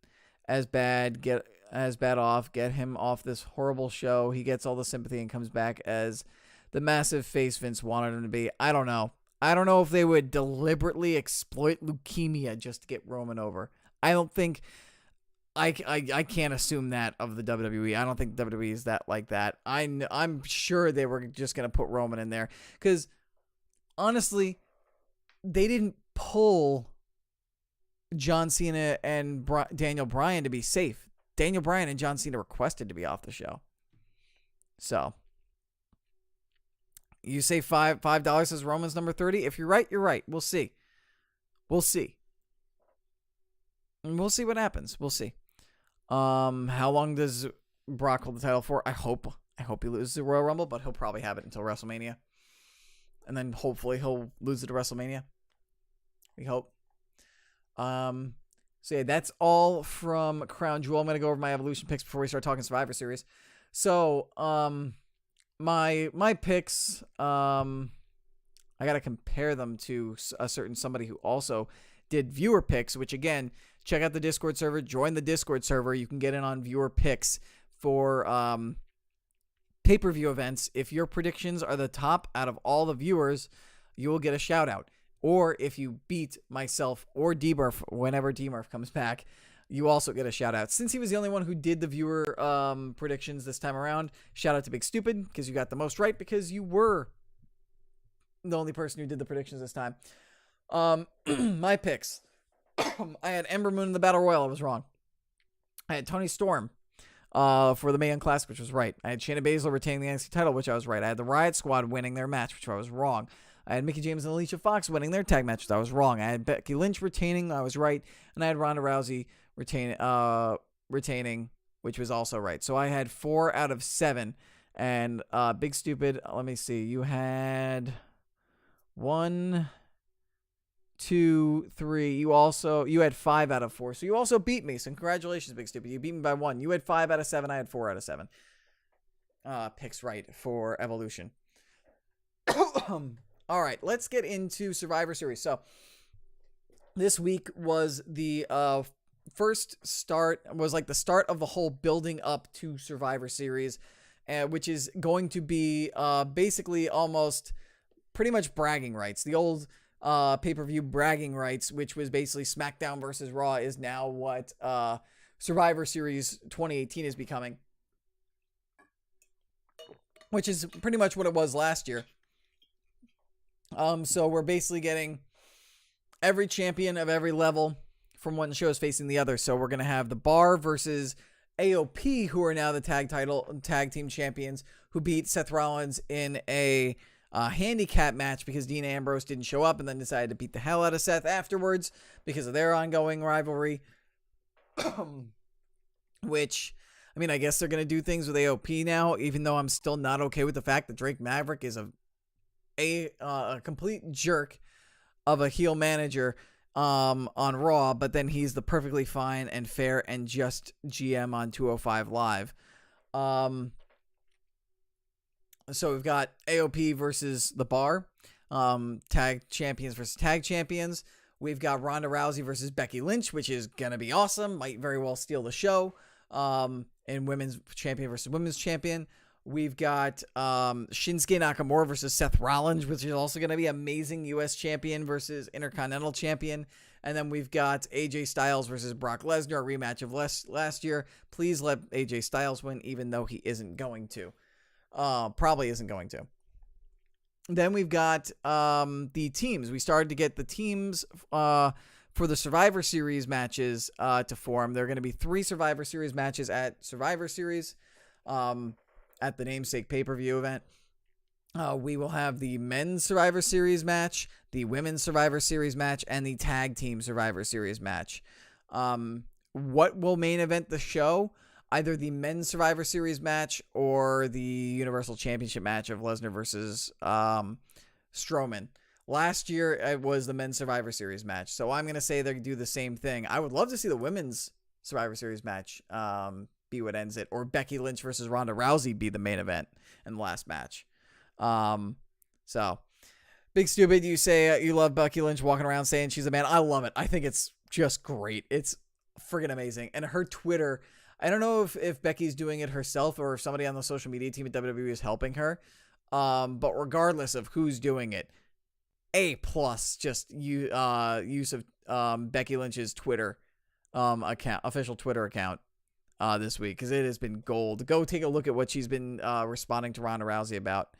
as bad. Get him off this horrible show. He gets all the sympathy and comes back as the massive face Vince wanted him to be. I don't know. I don't know if they would deliberately exploit leukemia just to get Roman over. I don't think I can't assume that of the WWE. I don't think WWE is that like that. I'm sure they were just going to put Roman in there because honestly, they didn't pull John Cena and Daniel Bryan to be safe. Daniel Bryan and John Cena requested to be off the show. So, you say $5 is Roman's number 30? If you're right, you're right. We'll see. And we'll see what happens. We'll see. How long does Brock hold the title for? I hope he loses the Royal Rumble, but he'll probably have it until WrestleMania. And then hopefully he'll lose it to WrestleMania. We hope. So yeah, that's all from Crown Jewel. I'm going to go over my Evolution picks before we start talking Survivor Series. So, my picks, I got to compare them to a certain somebody who also did viewer picks, which again, check out the Discord server, join the Discord server. You can get in on viewer picks for, pay-per-view events. If your predictions are the top out of all the viewers, you will get a shout out. Or if you beat myself or D-Murph whenever D-Murph comes back, you also get a shout out. Since he was the only one who did the viewer predictions this time around, shout out to Big Stupid because you got the most right because you were the only person who did the predictions this time. My picks. I had Ember Moon in the Battle Royal. I was wrong. I had Toni Storm for the Mae Young Classic, which was right. I had Shayna Baszler retaining the NXT title, which I was right. I had the Riot Squad winning their match, which I was wrong. I had Mickie James and Alicia Fox winning their tag matches. I was wrong. I had Becky Lynch retaining. I was right. And I had Ronda Rousey retaining which was also right. So I had 4 out of 7. And Big Stupid, let me see. You had 1, 2, 3. You had 5 out of 4. So you also beat me. So congratulations, Big Stupid. You beat me by 1. You had 5 out of 7. I had 4 out of 7. Picks right for Evolution. All right, let's get into Survivor Series. So this week was the first start, was like the start of the whole building up to Survivor Series, which is going to be basically almost pretty much bragging rights. The old pay-per-view bragging rights, which was basically SmackDown versus Raw, is now what Survivor Series 2018 is becoming, which is pretty much what it was last year. So we're basically getting every champion of every level from one show is facing the other. So we're going to have the Bar versus AOP, who are now the tag team champions, who beat Seth Rollins in a handicap match because Dean Ambrose didn't show up and then decided to beat the hell out of Seth afterwards because of their ongoing rivalry. Which, I mean, I guess they're going to do things with AOP now, even though I'm still not okay with the fact that Drake Maverick is a complete jerk of a heel manager on Raw, but then he's the perfectly fine and fair and just GM on 205 Live. So we've got AOP versus the Bar, tag champions versus tag champions. We've got Ronda Rousey versus Becky Lynch, which is gonna be awesome. Might very well steal the show. And women's champion versus women's champion. We've got Shinsuke Nakamura versus Seth Rollins, which is also going to be amazing. U.S. champion versus Intercontinental champion. And then we've got AJ Styles versus Brock Lesnar, a rematch of last year. Please let AJ Styles win, even though he isn't going to. Probably isn't going to. Then we've got the teams. We started to get the teams for the Survivor Series matches to form. There are going to be 3 Survivor Series matches at Survivor Series. At the namesake pay-per-view event. We will have the men's Survivor Series match, the women's Survivor Series match, and the tag team Survivor Series match. What will main event the show? Either the men's Survivor Series match or the Universal Championship match of Lesnar versus Strowman. Last year, it was the men's Survivor Series match. So I'm going to say they do the same thing. I would love to see the women's Survivor Series match be what ends it, or Becky Lynch versus Ronda Rousey be the main event in the last match. So Big Stupid, you say you love Becky Lynch walking around saying she's a man. I love it. I think it's just great. It's friggin' amazing. And her Twitter, I don't know if Becky's doing it herself or if somebody on the social media team at WWE is helping her. But regardless of who's doing it, A+, just use of Becky Lynch's Twitter account, official Twitter account. This week, because it has been gold. Go take a look at what she's been responding to Ronda Rousey about.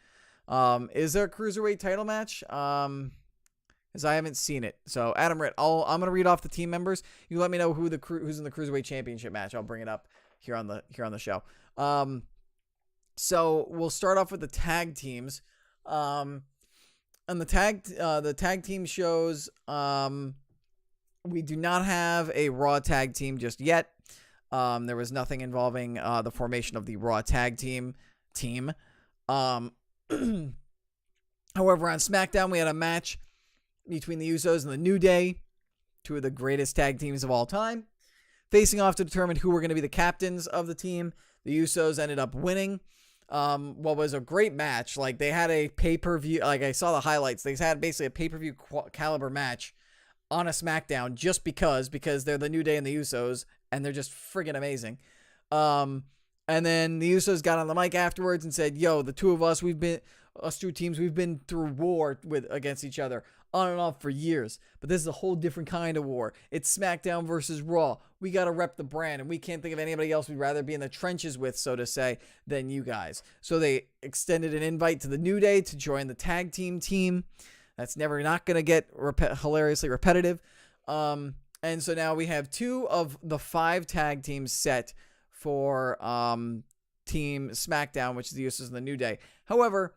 Is there a cruiserweight title match? Because I haven't seen it. So Adam Ritt, I'm gonna read off the team members. You let me know who's in the cruiserweight championship match. I'll bring it up here on the show. So we'll start off with the tag teams. And the tag team shows. We do not have a Raw tag team just yet. There was nothing involving the formation of the Raw tag team. However, on SmackDown, we had a match between the Usos and the New Day, 2 of the greatest tag teams of all time, facing off to determine who were going to be the captains of the team. The Usos ended up winning. What was a great match. Like, they had a pay-per-view, like I saw the highlights. They had basically a pay-per-view caliber match on a SmackDown just because they're the New Day and the Usos, and they're just friggin' amazing. And then the Usos got on the mic afterwards and said, yo, the 2 of us, us 2 teams, we've been through war against each other on and off for years. But this is a whole different kind of war. It's SmackDown versus Raw. We got to rep the brand, and we can't think of anybody else we'd rather be in the trenches with, so to say, than you guys. So they extended an invite to the New Day to join the tag team. That's not going to get hilariously repetitive. And so now we have 2 of the 5 tag teams set for Team SmackDown, which is the Usos and the New Day. However,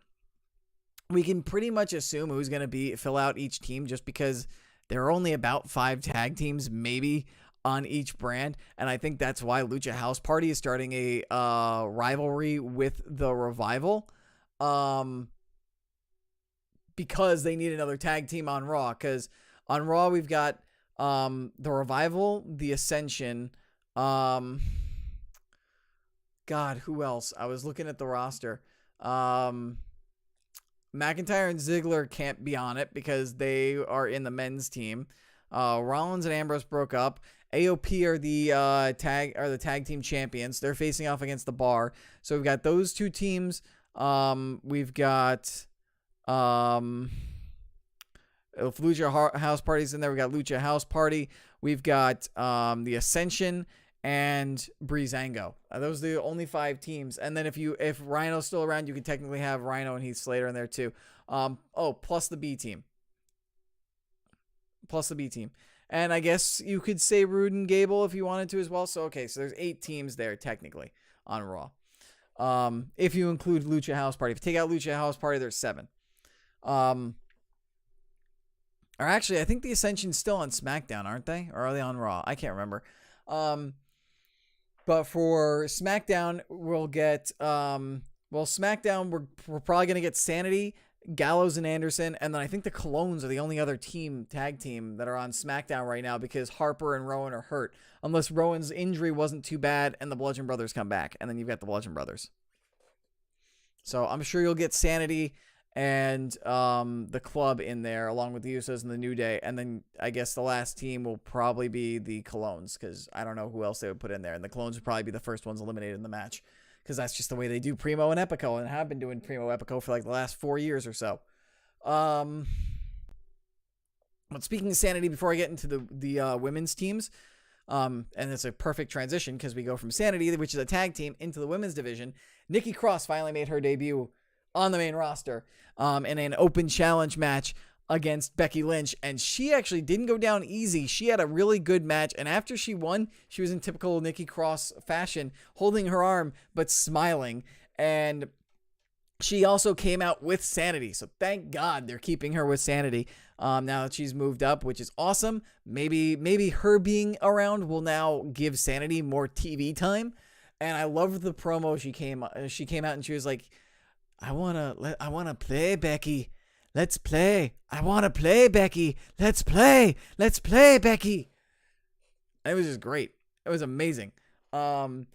we can pretty much assume who's going to fill out each team just because there are only about 5 tag teams, maybe, on each brand, and I think that's why Lucha House Party is starting a rivalry with the Revival, because they need another tag team on Raw. Because on Raw we've got the Revival, the Ascension, God, who else? I was looking at the roster. McIntyre and Ziggler can't be on it because they are in the men's team. Rollins and Ambrose broke up. AOP are the tag team champions. They're facing off against the Bar. So we've got those two teams. We've got if Lucha House Party's in there, we got Lucha House Party. We've got the Ascension and Breezango. Those are the only 5 teams. And then if Rhino's still around, you could technically have Rhino and Heath Slater in there too. Plus the B team. And I guess you could say Rude and Gable if you wanted to as well. So, okay, so there's 8 teams there technically on Raw. If you include Lucha House Party. If you take out Lucha House Party, there's 7. Or actually, I think the Ascension's still on SmackDown, aren't they? Or are they on Raw? I can't remember. But for SmackDown, we'll get SmackDown, we're probably going to get Sanity, Gallows and Anderson, and then I think the Colognes are the only other tag team that are on SmackDown right now because Harper and Rowan are hurt. Unless Rowan's injury wasn't too bad and the Bludgeon Brothers come back, and then you've got the Bludgeon Brothers. So I'm sure you'll get Sanity and the Club in there along with the Usos and the New Day, and then I guess the last team will probably be the Colognes because I don't know who else they would put in there, and the Colognes would probably be the first ones eliminated in the match. Because that's just the way they do Primo and Epico, and have been doing Primo Epico for like the last 4 years or so. But speaking of Sanity, before I get into the women's teams, and it's a perfect transition because we go from Sanity, which is a tag team, into the women's division. Nikki Cross finally made her debut on the main roster in an open challenge match against Becky Lynch, and she actually didn't go down easy. She had a really good match, and after she won, she was in typical Nikki Cross fashion, holding her arm but smiling, and she also came out with Sanity, so thank God they're keeping her with Sanity now that she's moved up, which is awesome. Maybe her being around will now give Sanity more TV time, and I loved the promo. She came out and she was like, I wanna play, Becky. Let's play. I want to play, Becky. Let's play. Let's play, Becky. It was just great. It was amazing. I'm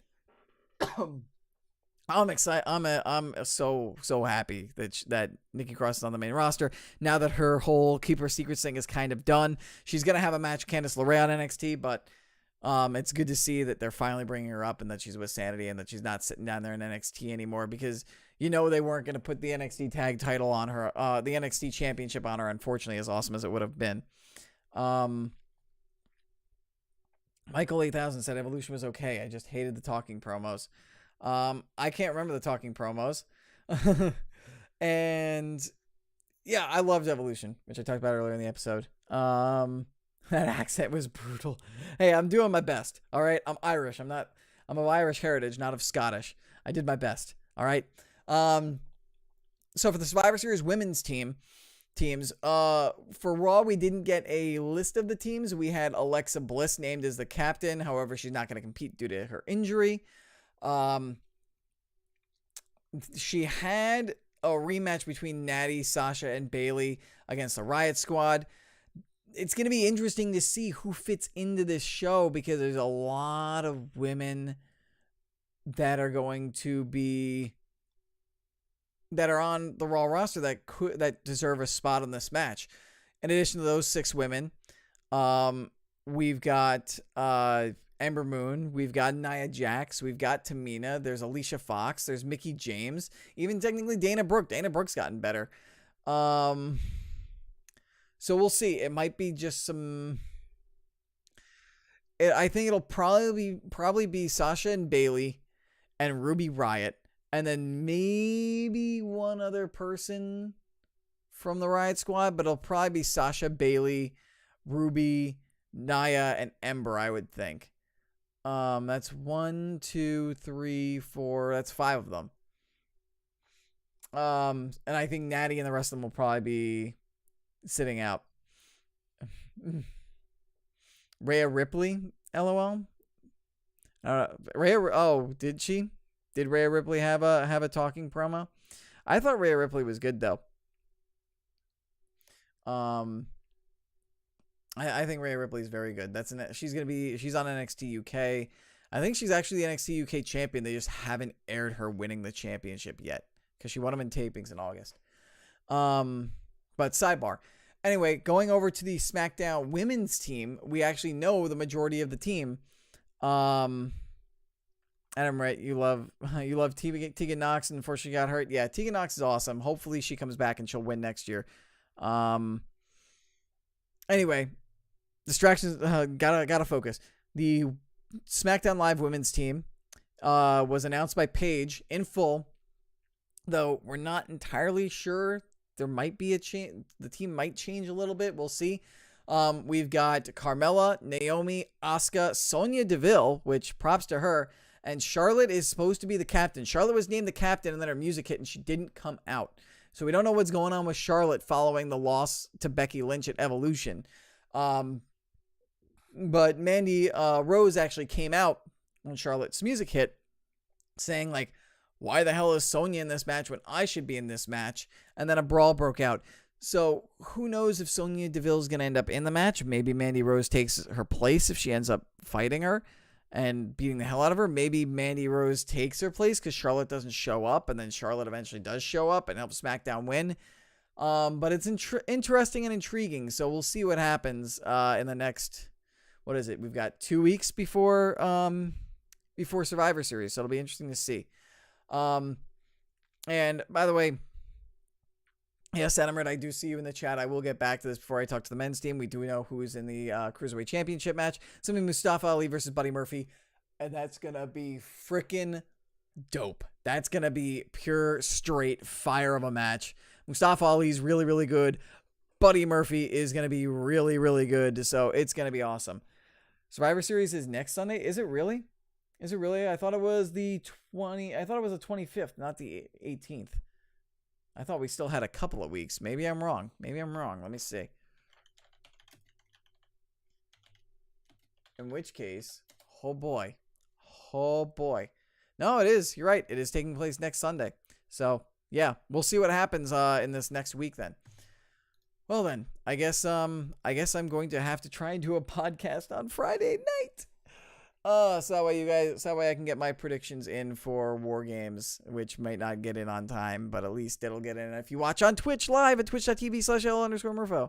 excited. I'm so happy that Nikki Cross is on the main roster now that her whole keep her secrets thing is kind of done. She's gonna have a match with Candice LeRae on NXT, but it's good to see that they're finally bringing her up and that she's with Sanity and that she's not sitting down there in NXT anymore because they weren't going to put the NXT tag title on her, the NXT championship on her, unfortunately, as awesome as it would have been. Michael 8000 said Evolution was okay. I just hated the talking promos. I can't remember the talking promos. And yeah, I loved Evolution, which I talked about earlier in the episode. That accent was brutal. Hey, I'm doing my best. All right. I'm Irish. I'm of Irish heritage, not of Scottish. I did my best. All right. So for the Survivor Series women's teams, for Raw, we didn't get a list of the teams. We had Alexa Bliss named as the captain. However, she's not going to compete due to her injury. She had a rematch between Natty, Sasha, and Bayley against the Riot Squad. It's going to be interesting to see who fits into this show because there's a lot of women that are going to be that are on the Raw roster that deserve a spot in this match. In addition to those 6 women, we've got Ember Moon, we've got Nia Jax, we've got Tamina, there's Alicia Fox, there's Mickie James, even technically Dana Brooke. Dana Brooke's gotten better. So we'll see. It might be just some. I think it'll probably be Sasha and Bayley and Ruby Riott, and then maybe one other person from the Riot Squad, but it'll probably be Sasha, Bayley, Ruby, Nia, and Ember, I would think. That's 1, 2, 3, 4. That's 5 of them. And I think Natty and the rest of them will probably be sitting out. Rhea Ripley LOL. Oh, did she? Did Rhea Ripley have a talking promo? I thought Rhea Ripley was good though. I think Rhea Ripley is very good. She's on NXT UK. I think she's actually the NXT UK champion. They just haven't aired her winning the championship yet because she won them in tapings in August. But sidebar. Anyway, going over to the SmackDown women's team, we actually know the majority of the team. Adam, right? You love Tegan Nox, and unfortunately got hurt. Yeah, Tegan Nox is awesome. Hopefully she comes back and she'll win next year. Anyway, distractions. Gotta focus. The SmackDown Live women's team was announced by Paige in full, though we're not entirely sure. There might be a change. The team might change a little bit. We'll see. We've got Carmella, Naomi, Asuka, Sonya Deville, which props to her, and Charlotte is supposed to be the captain. Charlotte was named the captain, and then her music hit, and she didn't come out. So we don't know what's going on with Charlotte following the loss to Becky Lynch at Evolution. But Mandy Rose actually came out when Charlotte's music hit, saying like, why the hell is Sonya in this match when I should be in this match? And then a brawl broke out. So who knows if Sonya Deville is going to end up in the match? Maybe Mandy Rose takes her place if she ends up fighting her and beating the hell out of her. Maybe Mandy Rose takes her place because Charlotte doesn't show up, and then Charlotte eventually does show up and helps SmackDown win. But it's interesting and intriguing. So we'll see what happens in the next, what is it? We've got 2 weeks before Survivor Series. So it'll be interesting to see. And by the way, yes, Adam, I do see you in the chat. I will get back to this before I talk to the men's team. We do know who is in the Cruiserweight Championship match. It's going to be Mustafa Ali versus Buddy Murphy. And that's going to be freaking dope. That's going to be pure, straight fire of a match. Mustafa Ali's really, really good. Buddy Murphy is going to be really, really good. So it's going to be awesome. Survivor Series is next Sunday. Is it really? Is it really? I thought it was the 25th, not the 18th. I thought we still had a couple of weeks. Maybe I'm wrong. Let me see. In which case, oh boy. No, it is. You're right. It is taking place next Sunday. So, yeah, we'll see what happens in this next week then. Well then, I guess I'm going to have to try and do a podcast on Friday night. So that way I can get my predictions in for War Games, which might not get in on time, but at least it'll get in if you watch on Twitch live at twitch.tv/L_Murpho.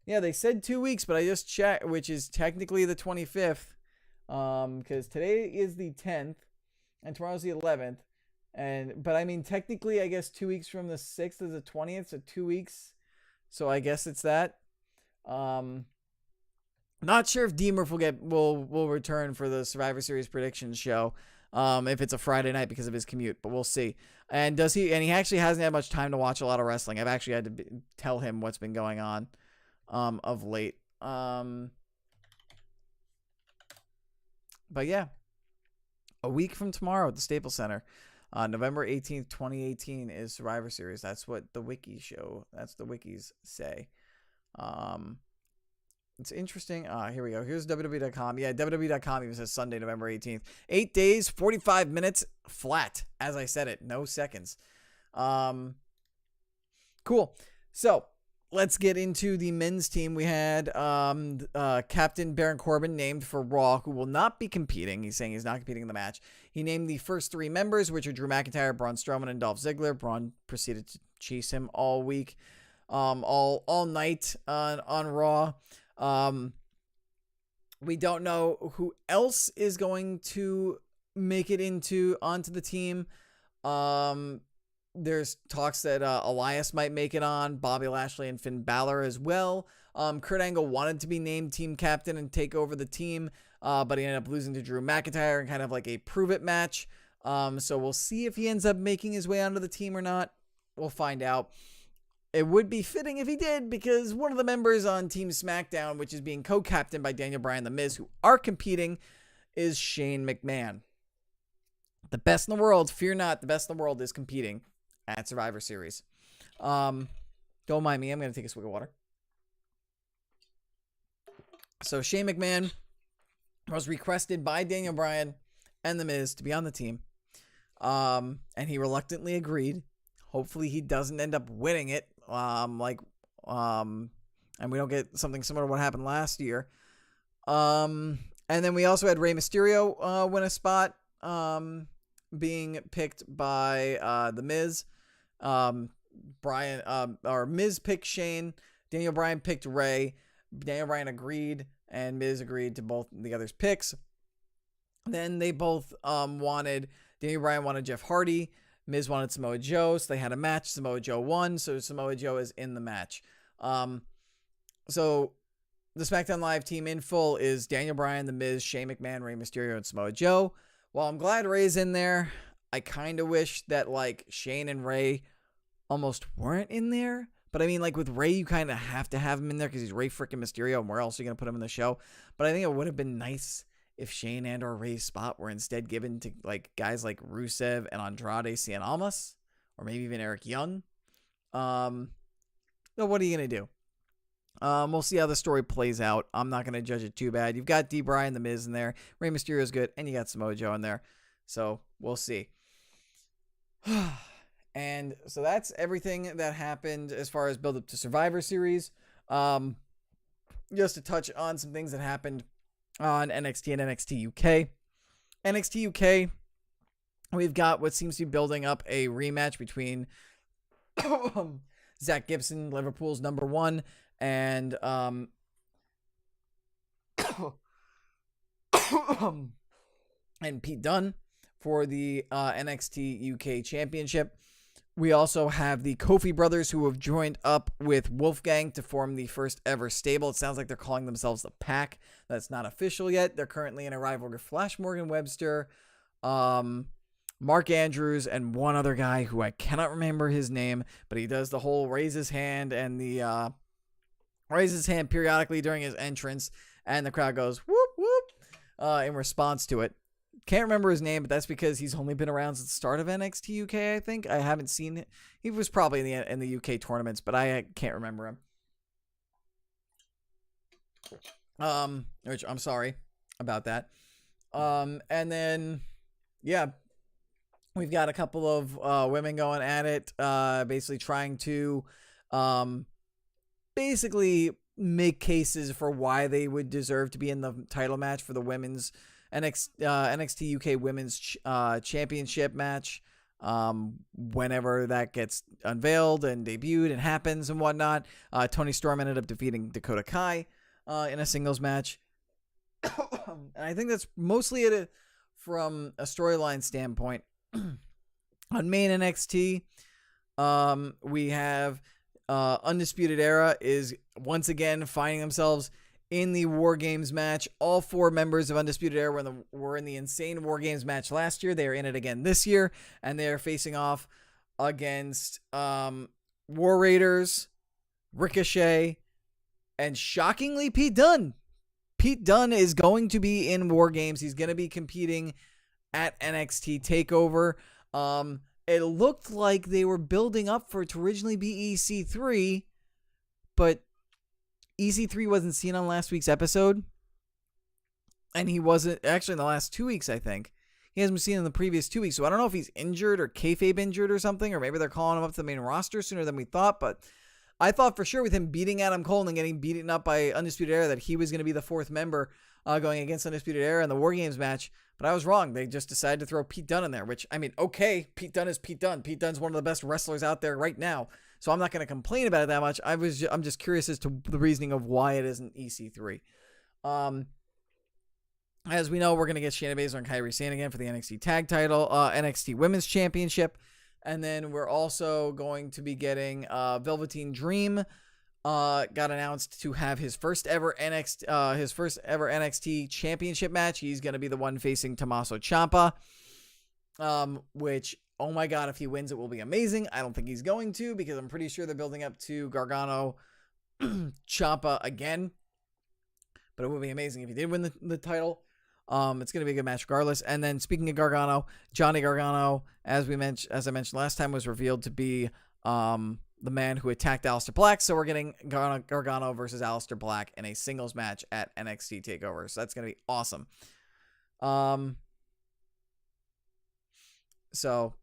Yeah, they said 2 weeks, but I just checked, which is technically the 25th, because today is the 10th, and tomorrow's the 11th, but I mean, technically, I guess 2 weeks from the 6th is the 20th, so 2 weeks, so I guess it's that. Not sure if D Murph will return for the Survivor Series predictions show, if it's a Friday night because of his commute, but we'll see. And he actually hasn't had much time to watch a lot of wrestling. I've actually had to tell him what's been going on, of late. But yeah, a week from tomorrow at the Staples Center, November 18th, 2018 is Survivor Series. That's what the wikis say. It's interesting. Here we go. Here's WWE.com. Yeah, WWE.com even says Sunday, November 18th. 8 days, 45 minutes flat. As I said it, no seconds. Cool. So let's get into the men's team. We had Captain Baron Corbin named for Raw, who will not be competing. He's saying he's not competing in the match. He named the first 3 members, which are Drew McIntyre, Braun Strowman, and Dolph Ziggler. Braun proceeded to chase him all week, all night on Raw. We don't know who else is going to make it onto the team. There's talks that Elias might make it on, Bobby Lashley and Finn Balor as well. Kurt Angle wanted to be named team captain and take over the team, but he ended up losing to Drew McIntyre in kind of like a prove it match. So we'll see if he ends up making his way onto the team or not. We'll find out. It would be fitting if he did, because one of the members on Team SmackDown, which is being co-captained by Daniel Bryan and The Miz, who are competing, is Shane McMahon. The best in the world, fear not, the best in the world is competing at Survivor Series. Don't mind me, I'm going to take a swig of water. So Shane McMahon was requested by Daniel Bryan and The Miz to be on the team. And he reluctantly agreed. Hopefully he doesn't end up winning it. And we don't get something similar to what happened last year. And then we also had Rey Mysterio win a spot, being picked by The Miz. Miz picked Shane. Daniel Bryan picked Rey. Daniel Bryan agreed, and Miz agreed to both the others' picks. Then they both wanted. Daniel Bryan wanted Jeff Hardy. Miz wanted Samoa Joe, so they had a match. Samoa Joe won, so Samoa Joe is in the match. So the SmackDown Live team in full is Daniel Bryan, The Miz, Shane McMahon, Rey Mysterio, and Samoa Joe. While I'm glad Rey's in there, I kind of wish that like Shane and Rey almost weren't in there. But I mean, like with Rey, you kind of have to have him in there because he's Rey freaking Mysterio, and where else are you going to put him in the show? But I think it would have been nice if Shane and or Rey's spot were instead given to like guys like Rusev and Andrade Cien Almas, or maybe even Eric Young. So what are you going to do? We'll see how the story plays out. I'm not going to judge it too bad. You've got D. Bryan, The Miz in there. Rey Mysterio is good, and you got Samoa Joe in there. So we'll see. And so that's everything that happened as far as build up to Survivor Series. Just to touch on some things that happened on NXT and NXT UK. NXT UK, we've got what seems to be building up a rematch between Zach Gibson, Liverpool's number one, and and Pete Dunne for the NXT UK Championship. We also have the Kofi brothers who have joined up with Wolfgang to form the first ever stable. It sounds like they're calling themselves the Pack. That's not official yet. They're currently in a rivalry with Flash Morgan Webster, Mark Andrews, and one other guy who I cannot remember his name, but he does the whole raise his hand and the raise his hand periodically during his entrance, and the crowd goes whoop whoop in response to it. Can't remember his name, but that's because he's only been around since the start of NXT UK, I think. I haven't seen it. He was probably in the UK tournaments, but I can't remember him. Which I'm sorry about that. And then, yeah, we've got a couple of women going at it, basically trying to basically make cases for why they would deserve to be in the title match for the women's NXT UK Women's Championship match, whenever that gets unveiled and debuted and happens and whatnot. Toni Storm ended up defeating Dakota Kai in a singles match. And I think that's mostly it from a storyline standpoint. On main NXT, we have Undisputed Era is once again finding themselves in the War Games match. All four members of Undisputed Era were in the insane War Games match last year. They are in it again this year, and they are facing off against War Raiders, Ricochet, and shockingly Pete Dunne. Pete Dunne is going to be in War Games. He's going to be competing at NXT TakeOver. It looked like they were building up for it to originally be EC3, but EC3 wasn't seen on last week's episode, and he wasn't actually in the last 2 weeks, I think. He hasn't been seen in the previous 2 weeks, so I don't know if he's injured or kayfabe injured or something, or maybe they're calling him up to the main roster sooner than we thought, but I thought for sure with him beating Adam Cole and getting beaten up by Undisputed Era that he was going to be the fourth member going against Undisputed Era in the War Games match, but I was wrong. They just decided to throw Pete Dunne in there, which, I mean, okay, Pete Dunne is Pete Dunne. Pete Dunne's one of the best wrestlers out there right now. So I'm not going to complain about it that much. I'm just curious as to the reasoning of why it isn't EC3. As we know, we're going to get Shayna Baszler and Kairi Sane again for the NXT Tag Title, NXT Women's Championship, and then we're also going to be getting Velveteen Dream. Got announced to have his first ever NXT Championship match. He's going to be the one facing Tommaso Ciampa, which, oh my God, if he wins, it will be amazing. I don't think he's going to, because I'm pretty sure they're building up to Gargano Ciampa again. But it would be amazing if he did win the title. It's going to be a good match regardless. And then speaking of Gargano, Johnny Gargano, as I mentioned last time, was revealed to be the man who attacked Aleister Black. So we're getting Gargano versus Aleister Black in a singles match at NXT TakeOver. So that's going to be awesome. So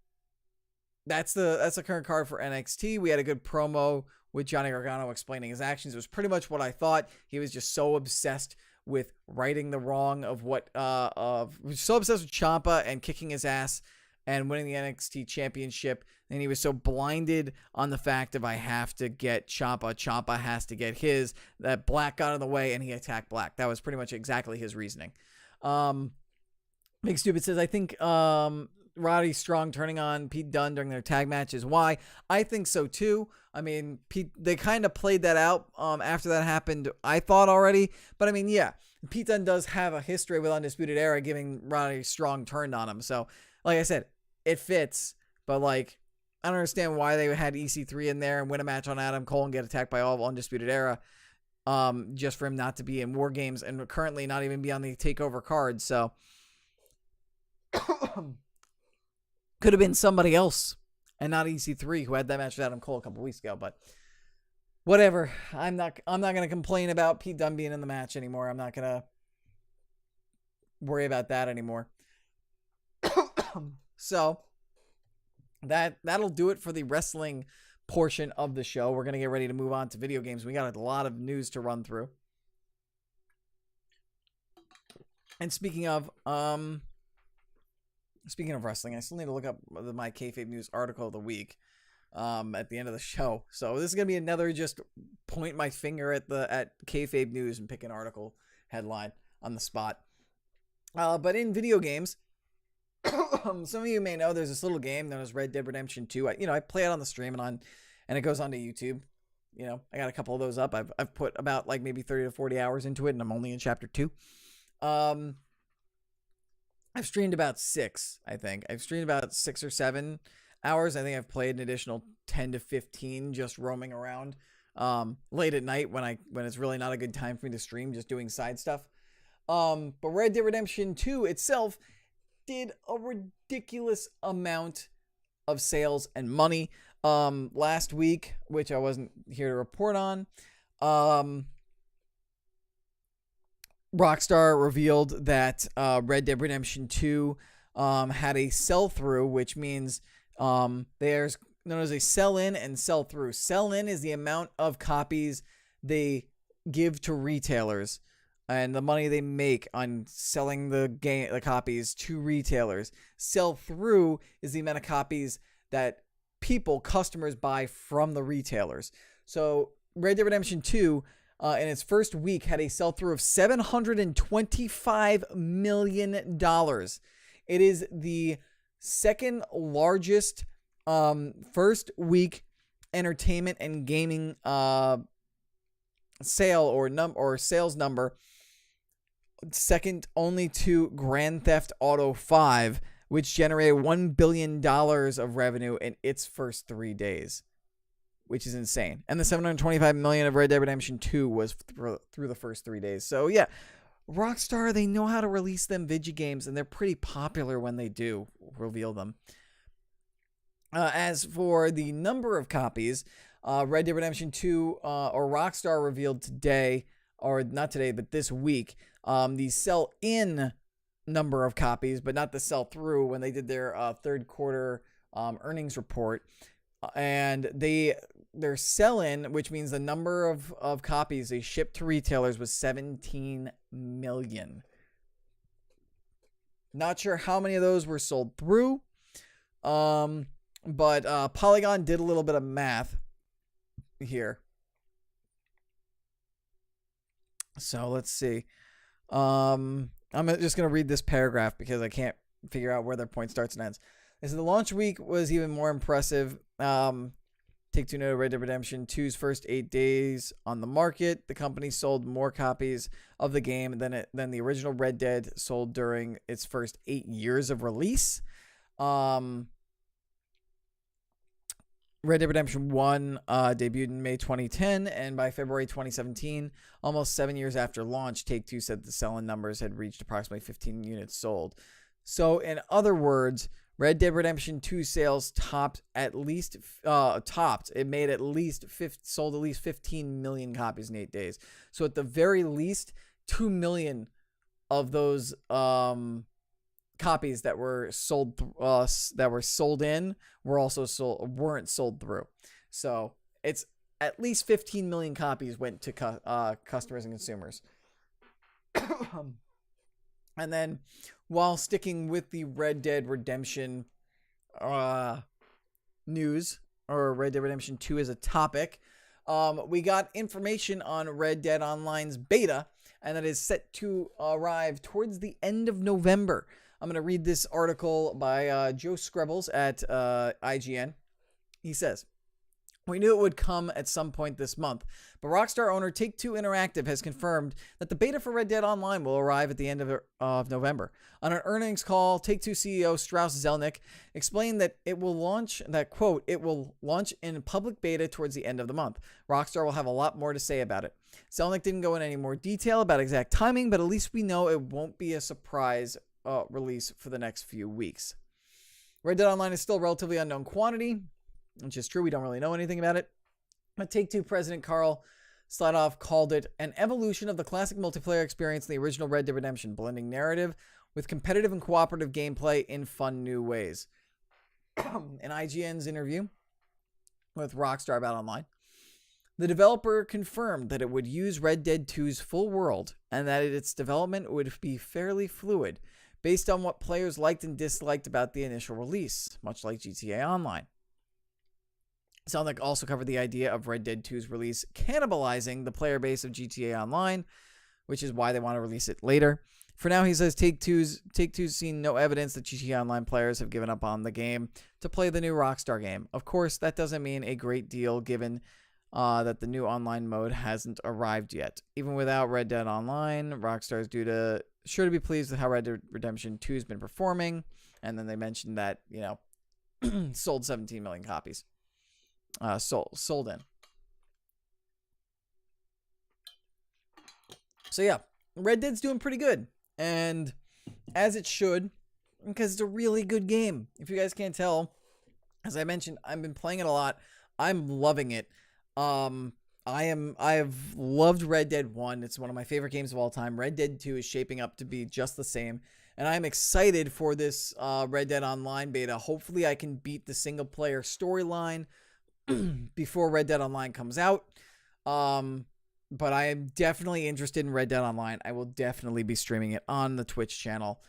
that's the current card for NXT. We had a good promo with Johnny Gargano explaining his actions. It was pretty much what I thought. He was just so obsessed with righting the wrong of so obsessed with Ciampa and kicking his ass and winning the NXT championship. And he was so blinded on the fact of I have to get Ciampa. Ciampa has to get his. That Black got in the way and he attacked Black. That was pretty much exactly his reasoning. Big Stupid says, I think Roddy Strong turning on Pete Dunne during their tag match is why. I think so too. I mean, they kind of played that out after that happened, I thought already. But I mean, yeah, Pete Dunne does have a history with Undisputed Era giving Roddy Strong turned on him. So, like I said, it fits. But, like, I don't understand why they had EC3 in there and win a match on Adam Cole and get attacked by all of Undisputed Era just for him not to be in War Games and currently not even be on the TakeOver card. So, could have been somebody else and not EC3 who had that match with Adam Cole a couple weeks ago. But whatever. I'm not going to complain about Pete Dunne being in the match anymore. I'm not going to worry about that anymore. So that'll do it for the wrestling portion of the show. We're going to get ready to move on to video games. We got a lot of news to run through. And speaking of wrestling, I still need to look up my Kayfabe News article of the week at the end of the show. So this is going to be another just point my finger at Kayfabe News and pick an article headline on the spot. But in video games, some of you may know there's this little game known as Red Dead Redemption 2. I play it on the stream and it goes onto YouTube. I got a couple of those up. I've put about like maybe 30 to 40 hours into it, and I'm only in chapter 2. I've streamed about 6, I think. I've streamed about 6 or 7 hours. I think I've played an additional 10 to 15 just roaming around late at night when it's really not a good time for me to stream, just doing side stuff. But Red Dead Redemption 2 itself did a ridiculous amount of sales and money last week, which I wasn't here to report on. Rockstar revealed that Red Dead Redemption 2 had a sell-through, which means there's known as a sell-in and sell-through. Sell-in is the amount of copies they give to retailers and the money they make on selling the copies to retailers. Sell-through is the amount of copies that customers buy from the retailers. So Red Dead Redemption 2 in its first week had a sell-through of $725 million. It is the second largest first week entertainment and gaming sale or sales number, second only to Grand Theft Auto 5, which generated $1 billion of revenue in its first 3 days, which is insane. And the $725 million of Red Dead Redemption 2 was through the first 3 days. So yeah, Rockstar, they know how to release them video games, and they're pretty popular when they do reveal them. As for the number of copies, Red Dead Redemption 2, or Rockstar revealed today, or not today, but this week, the sell-in number of copies, but not the sell-through when they did their third quarter earnings report. And their sell-in, which means the number of copies they shipped to retailers, was 17 million. Not sure how many of those were sold through. But Polygon did a little bit of math here. So let's see. I'm just going to read this paragraph because I can't figure out where their point starts and ends. This is the launch week was even more impressive. Take-Two noted Red Dead Redemption 2's first 8 days on the market. The company sold more copies of the game than the original Red Dead sold during its first 8 years of release. Red Dead Redemption 1 debuted in May 2010, and by February 2017, almost 7 years after launch, Take-Two said the sell-in numbers had reached approximately 15 units sold. So, in other words, Red Dead Redemption 2 sales topped. It made sold at least 15 million copies in 8 days. So at the very least, 2 million of those copies that were sold weren't sold through. So it's at least 15 million copies went to customers and consumers. And then, while sticking with the Red Dead Redemption news, or Red Dead Redemption 2 as a topic, we got information on Red Dead Online's beta, and that is set to arrive towards the end of November. I'm going to read this article by Joe Screbbles at IGN. He says, "We knew it would come at some point this month, but Rockstar owner Take-Two Interactive has confirmed that the beta for Red Dead Online will arrive at the end of November. On an earnings call, Take-Two CEO Strauss Zelnick explained that it will launch in public beta towards the end of the month. Rockstar will have a lot more to say about it. Zelnick didn't go into any more detail about exact timing, but at least we know it won't be a surprise release for the next few weeks. Red Dead Online is still a relatively unknown quantity, which is true. We don't really know anything about it. But Take-Two president Karl Slatoff called it an evolution of the classic multiplayer experience in the original Red Dead Redemption, blending narrative with competitive and cooperative gameplay in fun new ways." In IGN's interview with Rockstar about Online, the developer confirmed that it would use Red Dead 2's full world and that its development would be fairly fluid, based on what players liked and disliked about the initial release, much like GTA Online. Zelnick also covered the idea of Red Dead 2's release cannibalizing the player base of GTA Online, which is why they want to release it later. For now, he says Take-Two's seen no evidence that GTA Online players have given up on the game to play the new Rockstar game. Of course, that doesn't mean a great deal given that the new online mode hasn't arrived yet. Even without Red Dead Online, Rockstar is sure to be pleased with how Red Dead Redemption 2 has been performing. And then they mentioned that, sold 17 million copies. Sold in. So yeah, Red Dead's doing pretty good, and as it should, because it's a really good game. If you guys can't tell, as I mentioned, I've been playing it a lot. I'm loving it. I've loved Red Dead 1. It's one of my favorite games of all time. Red Dead 2 is shaping up to be just the same, and I'm excited for this Red Dead Online beta. Hopefully I can beat the single player storyline before Red Dead Online comes out. But I am definitely interested in Red Dead Online. I will definitely be streaming it on the Twitch channel,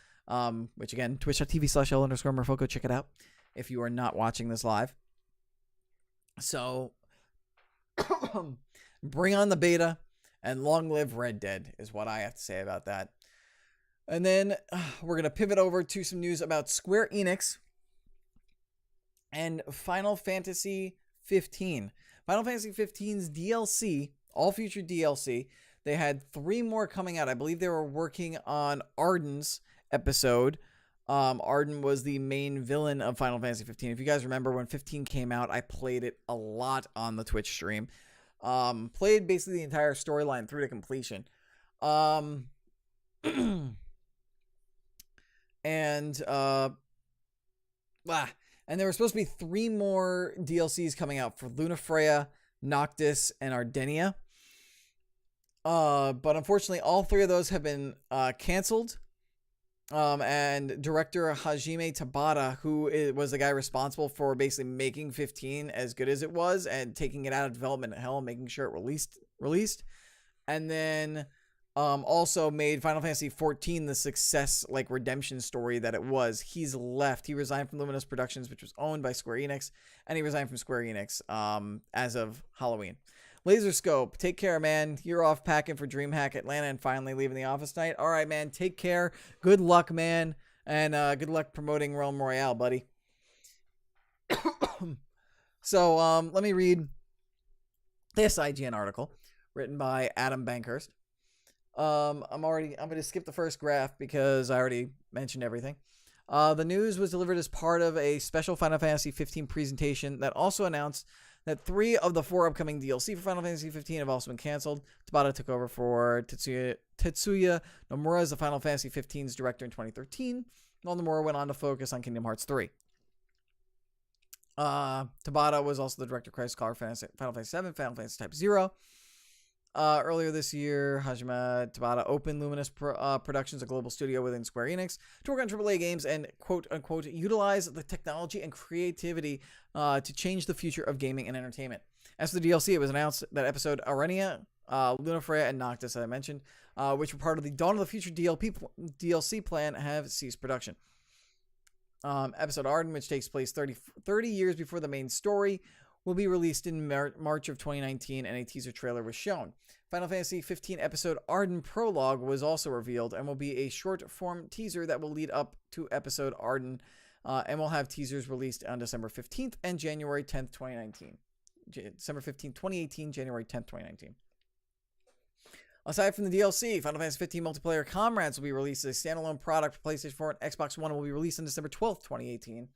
which again, twitch.tv/L_Murpho. Go check it out if you are not watching this live. So bring on the beta and long live Red Dead is what I have to say about that. And then we're going to pivot over to some news about Square Enix and Final Fantasy 15. Final Fantasy 15's DLC, all future DLC. They had 3 more coming out. I believe they were working on Arden's episode. Arden was the main villain of Final Fantasy 15. If you guys remember when 15 came out, I played it a lot on the Twitch stream. Played basically the entire storyline through to completion. And there were supposed to be 3 more DLCs coming out for Lunafreya, Noctis, and Ardenia. But unfortunately, all 3 of those have been canceled. And director Hajime Tabata, who was the guy responsible for basically making 15 as good as it was and taking it out of development hell and making sure it released. And then also made Final Fantasy 14 the success, redemption story that it was. He's left. He resigned from Luminous Productions, which was owned by Square Enix, and he resigned from Square Enix as of Halloween. Laserscope, take care, man. You're off packing for DreamHack Atlanta and finally leaving the office tonight. All right, man. Take care. Good luck, man. And good luck promoting Realm Royale, buddy. So let me read this IGN article written by Adam Bankhurst. I'm going to skip the first graph because I already mentioned everything. The news was delivered as part of a special Final Fantasy 15 presentation that also announced that 3 of the 4 upcoming DLC for Final Fantasy 15 have also been canceled. Tabata took over for Tetsuya Nomura as the Final Fantasy 15's director in 2013, Nomura went on to focus on Kingdom Hearts 3. Tabata was also the director of Crisis Core, Final Fantasy 7, Final Fantasy Type 0. Earlier this year, Hajime Tabata opened Luminous Productions, a global studio within Square Enix, to work on AAA games and, quote-unquote, utilize the technology and creativity to change the future of gaming and entertainment. As for the DLC, it was announced that episode Arenia, Lunafreya, and Noctis, as I mentioned, which were part of the Dawn of the Future DLC plan, have ceased production. Episode Arden, which takes place 30 years before the main story, will be released in March of 2019, and a teaser trailer was shown. Final Fantasy 15 episode Arden Prologue was also revealed and will be a short-form teaser that will lead up to episode Arden, and will have teasers released on December 15th and January 10th, 2019. December 15th, 2018, January 10th, 2019. Aside from the DLC, Final Fantasy 15 Multiplayer Comrades will be released as a standalone product for PlayStation 4 and Xbox One, and will be released on December 12th, 2018.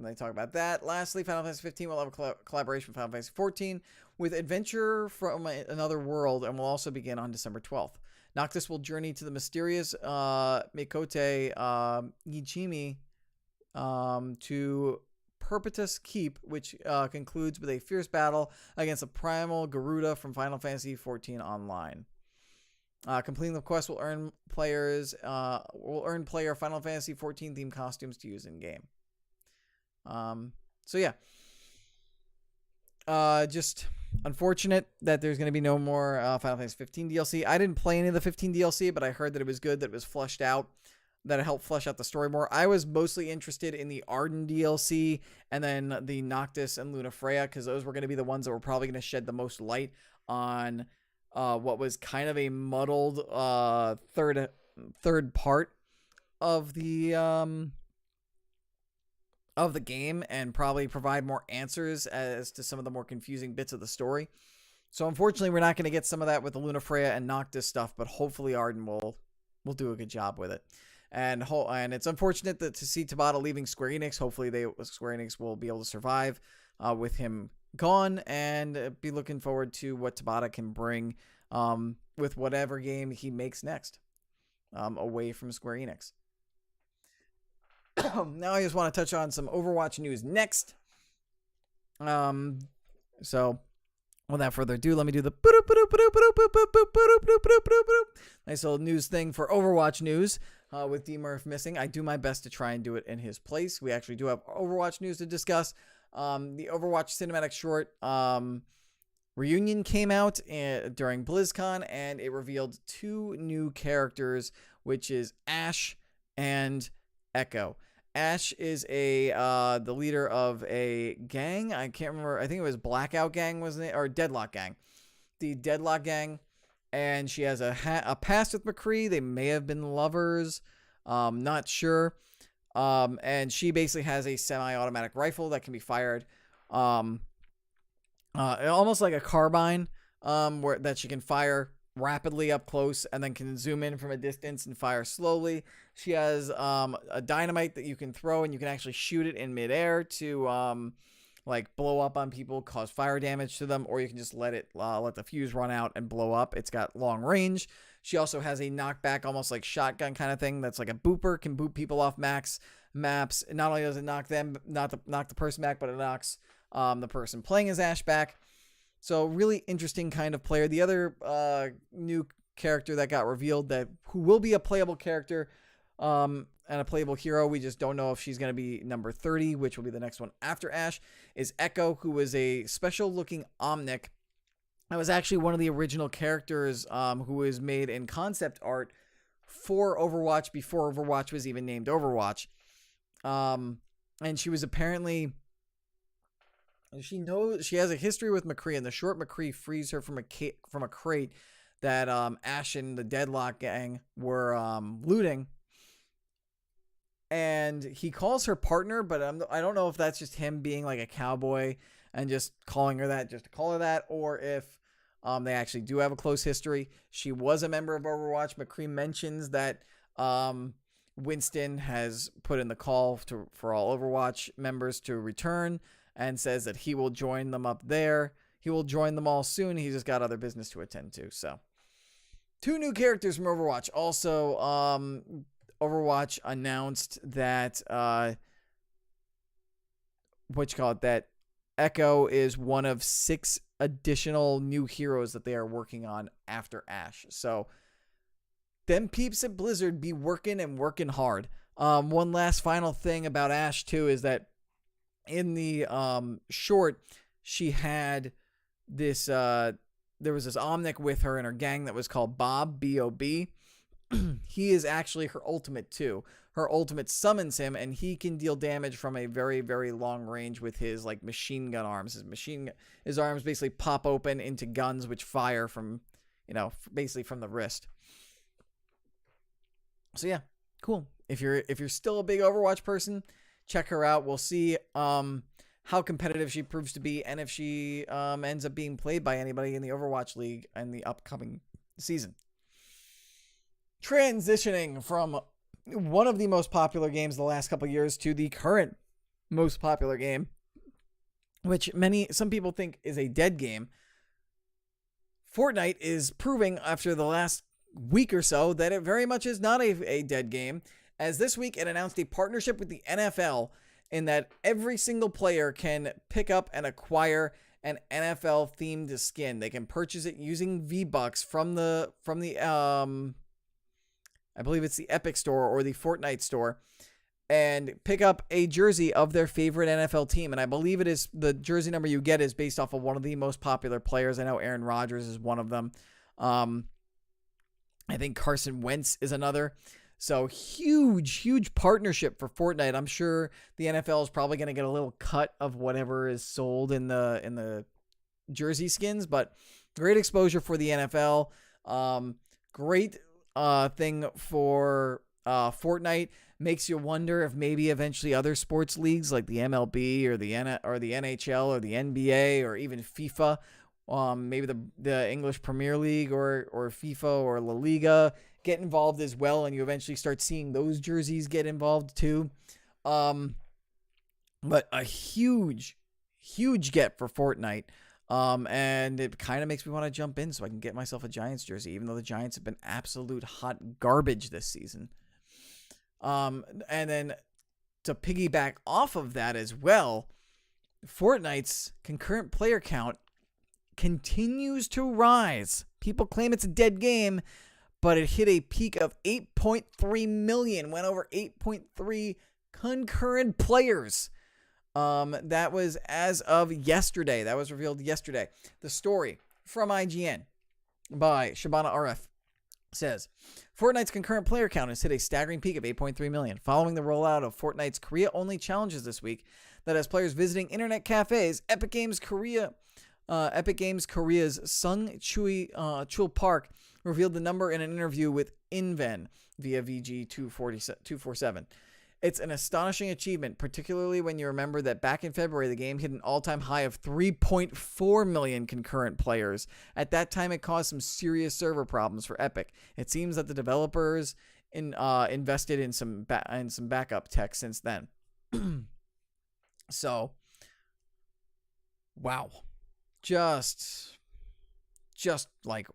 They talk about that. Lastly, Final Fantasy 15 will have a collaboration with Final Fantasy 14 with Adventure from Another World, and will also begin on December 12th. Noctis will journey to the mysterious Mikote Ichimi to Perpetus Keep, which concludes with a fierce battle against the primal Garuda from Final Fantasy 14 Online. Completing the quest will earn player Final Fantasy 14 themed costumes to use in game. So yeah, just unfortunate that there's going to be no more Final Fantasy 15 DLC. I didn't play any of the 15 DLC, but I heard that it was good, that it was fleshed out, that it helped flesh out the story more. I was mostly interested in the Arden DLC and then the Noctis and Lunafreya, because those were going to be the ones that were probably going to shed the most light on what was kind of a muddled third part of the game, and probably provide more answers as to some of the more confusing bits of the story. So unfortunately, we're not going to get some of that with the Lunafreya and Noctis stuff, but hopefully Arden will do a good job with it. And it's unfortunate to see Tabata leaving Square Enix. Hopefully Square Enix will be able to survive with him gone, and be looking forward to what Tabata can bring with whatever game he makes next away from Square Enix. Now I just want to touch on some Overwatch news next. So without further ado, let me do the nice little news thing for Overwatch news. With D-Murph missing, I do my best to try and do it in his place. We actually do have Overwatch news to discuss. The Overwatch cinematic short reunion came out during BlizzCon, and it revealed 2 new characters, which is Ashe and Echo. Ashe is the leader of a gang. I can't remember. I think it was Blackout Gang, wasn't it? Or Deadlock Gang. The Deadlock Gang. And she has a past with McCree. They may have been lovers. Not sure. And she basically has a semi-automatic rifle that can be fired almost like a carbine, that she can fire rapidly up close and then can zoom in from a distance and fire slowly. She has a dynamite that you can throw, and you can actually shoot it in midair to like blow up on people, cause fire damage to them, or you can just let the fuse run out and blow up. It's got long range. She also has a knockback, almost like shotgun kind of thing. That's like a booper, can boot people off maps. Not only does it knock the person back, but it knocks the person playing as Ashe back. So really interesting kind of player. The other new character that got revealed, who will be a playable character and a playable hero, we just don't know if she's going to be number 30, which will be the next one after Ashe, is Echo, who was a special looking Omnic. That was actually one of the original characters who was made in concept art for Overwatch before Overwatch was even named Overwatch. And she was apparently... She has a history with McCree, and the short McCree frees her from a crate that Ashe and the Deadlock Gang were looting. And he calls her partner, but I don't know if that's just him being like a cowboy and just calling her that just to call her that, or if they actually do have a close history. She was a member of Overwatch. McCree mentions that Winston has put in the call for all Overwatch members to return, and says that he will join them up there. He will join them all soon. He's just got other business to attend to. So, 2 new characters from Overwatch. Also, Overwatch announced that that Echo is one of 6 additional new heroes that they are working on after Ashe. So them peeps at Blizzard be working and working hard. One last final thing about Ashe too is that in the short, she had this there was this Omnic with her in her gang that was called Bob, B-O-B. He is actually her ultimate too. Her ultimate summons him, and he can deal damage from a very, very long range with his like machine gun arms. His arms basically pop open into guns which fire from, basically from the wrist. So yeah, cool. If you're still a big Overwatch person, check her out. We'll see how competitive she proves to be, and if she ends up being played by anybody in the Overwatch League in the upcoming season. Transitioning from one of the most popular games the last couple of years to the current most popular game, which some people think is a dead game. Fortnite is proving after the last week or so that it very much is not a dead game, as this week it announced a partnership with the NFL in that every single player can pick up and acquire an NFL themed skin. They can purchase it using V-Bucks from the I believe it's the Epic Store or the Fortnite Store, and pick up a jersey of their favorite NFL team. And I believe it is the jersey number you get is based off of one of the most popular players. I know Aaron Rodgers is one of them. I think Carson Wentz is another. So huge partnership for Fortnite. I'm sure the NFL is probably going to get a little cut of whatever is sold in the jersey skins, but great exposure for the NFL. Great thing for Fortnite. Makes you wonder if maybe eventually other sports leagues like the MLB or the NHL or the NBA or even FIFA, maybe the English Premier League or FIFA or La Liga get involved as well, and you eventually start seeing those jerseys get involved too. But a huge get for Fortnite. And it kind of makes me want to jump in so I can get myself a Giants jersey, even though the Giants have been absolute hot garbage this season. And then to piggyback off of that as well, Fortnite's concurrent player count continues to rise. People claim it's a dead game, but it hit a peak of 8.3 million, went over 8.3 concurrent players. That was as of yesterday. That was revealed yesterday. The story from IGN by Shabana RF says, Fortnite's concurrent player count has hit a staggering peak of 8.3 million following the rollout of Fortnite's Korea-only challenges this week that has players visiting internet cafes. Epic Games Korea's Sung Chul Park revealed the number in an interview with Inven via VG247. It's an astonishing achievement, particularly when you remember that back in February, the game hit an all-time high of 3.4 million concurrent players. At that time, it caused some serious server problems for Epic. It seems that the developers invested in some backup tech since then. So, wow. Just like,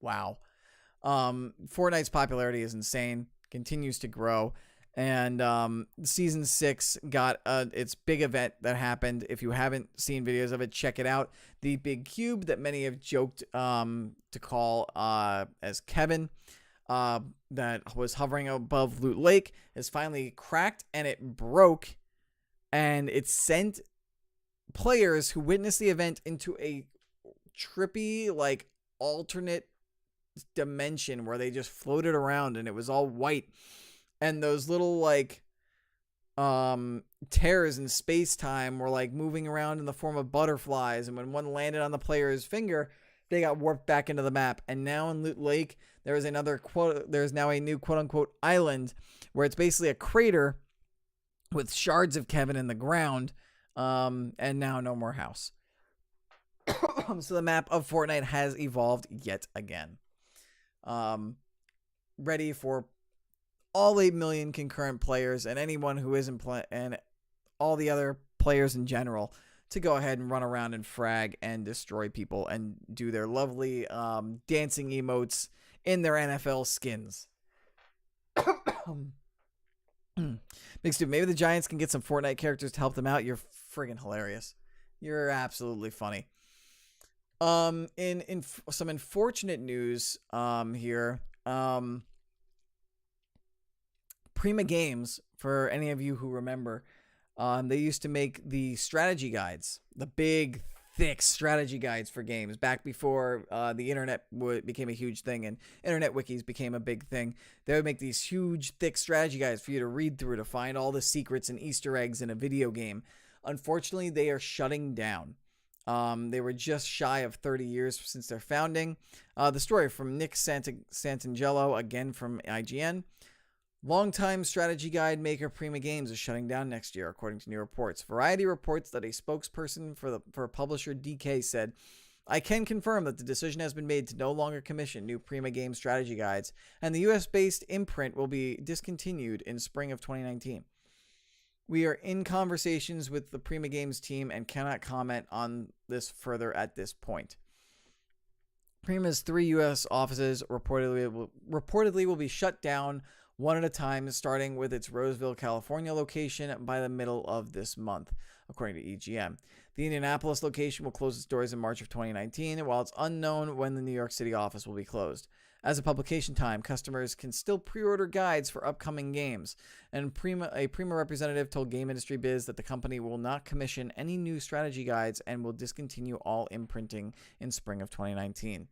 wow. Fortnite's popularity is insane, continues to grow. And Season 6 got its big event that happened. If you haven't seen videos of it, check it out. The big cube that many have joked to call as Kevin that was hovering above Loot Lake is finally cracked, and it broke. And it sent players who witnessed the event into a trippy, like, alternate dimension where they just floated around, and it was all white. And those little, like, tears in space-time were, like, moving around in the form of butterflies. And when one landed on the player's finger, they got warped back into the map. And now in Loot Lake, there's now a new quote-unquote island where it's basically a crater with shards of Kevin in the ground. And now no more house. So the map of Fortnite has evolved yet again. Ready for all 8 million concurrent players and anyone who isn't and all the other players in general to go ahead and run around and frag and destroy people and do their lovely dancing emotes in their NFL skins. Big Stu, maybe the Giants can get some Fortnite characters to help them out. You're friggin' hilarious. You're absolutely funny. In some unfortunate news, here, Prima Games, for any of you who remember, they used to make the strategy guides, the big, thick strategy guides for games back before the internet became a huge thing and internet wikis became a big thing. They would make these huge, thick strategy guides for you to read through to find all the secrets and Easter eggs in a video game. Unfortunately, they are shutting down. They were just shy of 30 years since their founding. The story from Nick Santangelo, again from IGN. Longtime strategy guide maker Prima Games is shutting down next year, according to new reports. Variety reports that a spokesperson for publisher DK said, "I can confirm that the decision has been made to no longer commission new Prima Games strategy guides, and the US-based imprint will be discontinued in spring of 2019. We are in conversations with the Prima Games team and cannot comment on this further at this point." Prima's 3 U.S. offices reportedly will be shut down one at a time, starting with its Roseville, California location by the middle of this month, according to EGM. The Indianapolis location will close its doors in March of 2019, while it's unknown when the New York City office will be closed. As of publication time, customers can still pre-order guides for upcoming games, and a Prima representative told Game Industry Biz that the company will not commission any new strategy guides and will discontinue all imprinting in spring of 2019.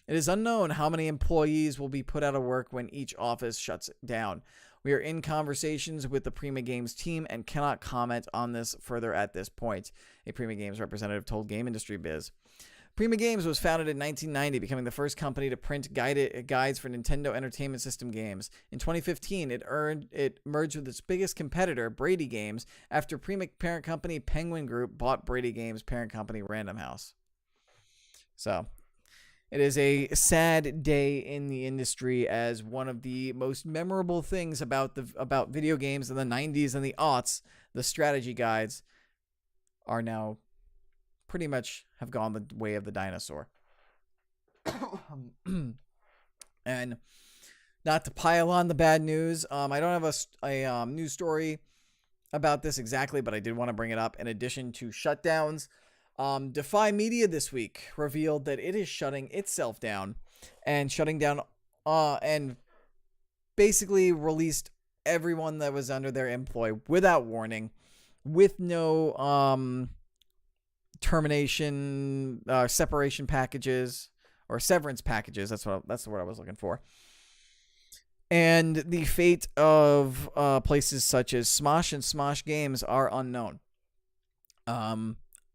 It is unknown how many employees will be put out of work when each office shuts down. We are in conversations with the Prima Games team and cannot comment on this further at this point, a Prima Games representative told Game Industry Biz. Prima Games was founded in 1990, becoming the first company to print guides for Nintendo Entertainment System games. In 2015, it merged with its biggest competitor, Brady Games, after Prima parent company Penguin Group bought Brady Games parent company Random House. So, it is a sad day in the industry, as one of the most memorable things about video games in the 90s and the aughts, the strategy guides, are now pretty much have gone the way of the dinosaur. And not to pile on the bad news, I don't have a news story about this exactly, but I did want to bring it up. In addition to shutdowns, Defy Media this week revealed that it is shutting itself down and and basically released everyone that was under their employ without warning, with no termination, separation packages, or severance packages. That's the word I was looking for. And the fate of places such as Smosh and Smosh Games are unknown.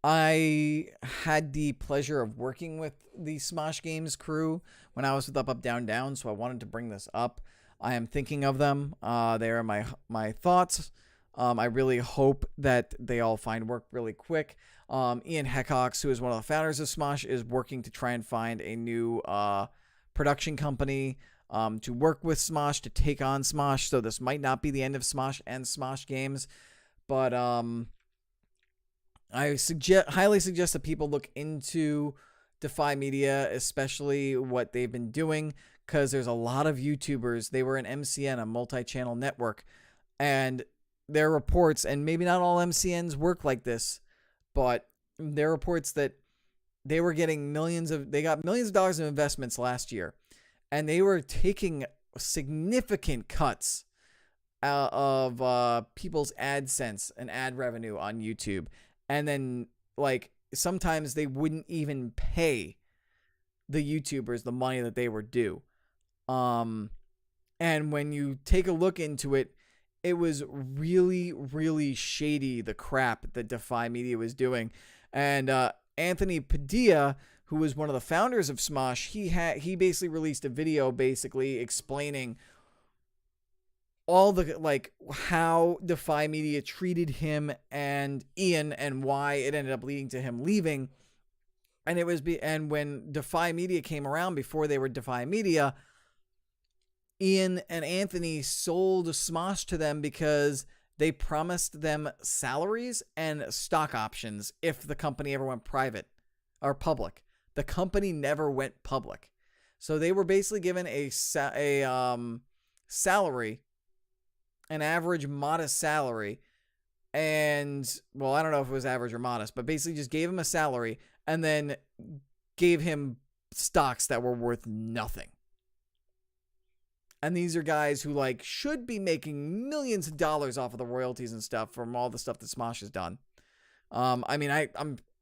I had the pleasure of working with the Smosh Games crew when I was with Up Up Down Down, so I wanted to bring this up. I am thinking of them. They are my thoughts. I really hope that they all find work really quick. Ian Heckox, who is one of the founders of Smosh, is working to try and find a new production company to work with Smosh, to take on Smosh. So this might not be the end of Smosh and Smosh Games, but I highly suggest that people look into Defy Media, especially what they've been doing, because there's a lot of YouTubers. They were an MCN, a multi-channel network, and their reports, and maybe not all MCNs work like this, but their reports that they got millions of dollars in investments last year, and they were taking significant cuts out of people's AdSense and ad revenue on YouTube. And then, like, sometimes they wouldn't even pay the YouTubers the money that they were due. And when you take a look into it, it was really, really shady, the crap that Defy Media was doing. And Anthony Padilla, who was one of the founders of Smosh, he basically released a video basically explaining all the, like, how Defy Media treated him and Ian, and why it ended up leading to him leaving. And when Defy Media came around, before they were Defy Media, Ian and Anthony sold Smosh to them because they promised them salaries and stock options if the company ever went private or public. The company never went public, so they were basically given a salary an average modest salary, and, well, I don't know if it was average or modest, but basically just gave him a salary and then gave him stocks that were worth nothing. And these are guys who, like, should be making millions of dollars off of the royalties and stuff from all the stuff that Smosh has done. I mean, I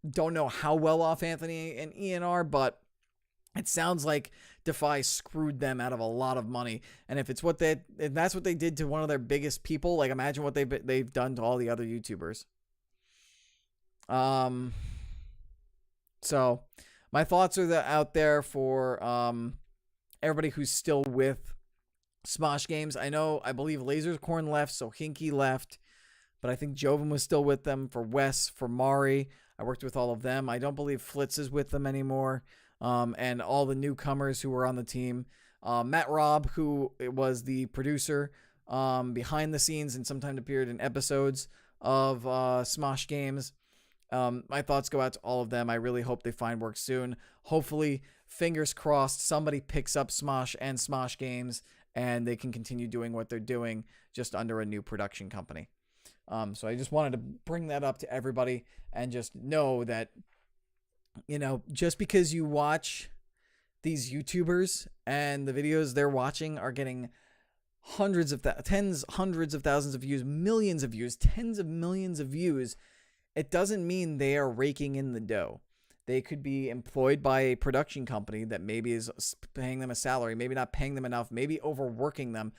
don't know how well off Anthony and Ian are, but it sounds like Defy screwed them out of a lot of money. And if that's what they did to one of their biggest people, like, imagine what they've done to all the other YouTubers. So my thoughts are out there for everybody who's still with Smosh Games. I believe Lasercorn left, so Hinky left, but I think Joven was still with them. For Wes, for Mari, I worked with all of them. I don't believe Flitz is with them anymore. And all the newcomers who were on the team. Matt Robb, who was the producer behind the scenes and sometimes appeared in episodes of Smosh Games. My thoughts go out to all of them. I really hope they find work soon. Hopefully, fingers crossed, somebody picks up Smosh and Smosh Games and they can continue doing what they're doing just under a new production company. So I just wanted to bring that up to everybody and just know that, you know, just because you watch these YouTubers and the videos they're watching are getting hundreds of thousands of views, millions of views, tens of millions of views, it doesn't mean they are raking in the dough. They could be employed by a production company that maybe is paying them a salary, maybe not paying them enough, maybe overworking them,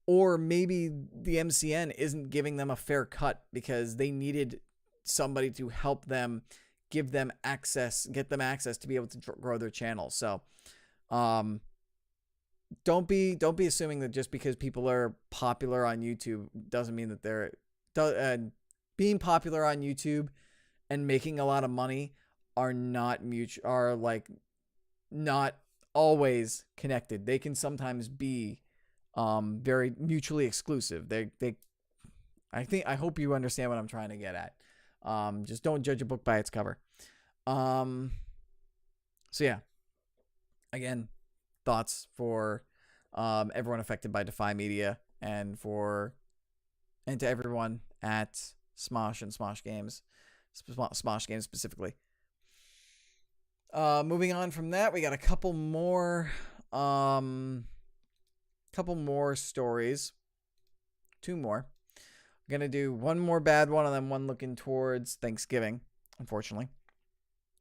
or maybe the MCN isn't giving them a fair cut because they needed somebody to help them, get them access to be able to grow their channel. So, don't be assuming that just because people are popular on YouTube doesn't mean that they're being popular on YouTube and making a lot of money are not always connected. They can sometimes be very mutually exclusive. I hope you understand what I'm trying to get at. Just don't judge a book by its cover. So yeah, again, thoughts for everyone affected by Defy Media and to everyone at Smosh and Smosh Games, Smosh Games specifically. Moving on from that, we got a couple more stories. Two more. I'm going to do one more bad one and then one looking towards Thanksgiving, unfortunately.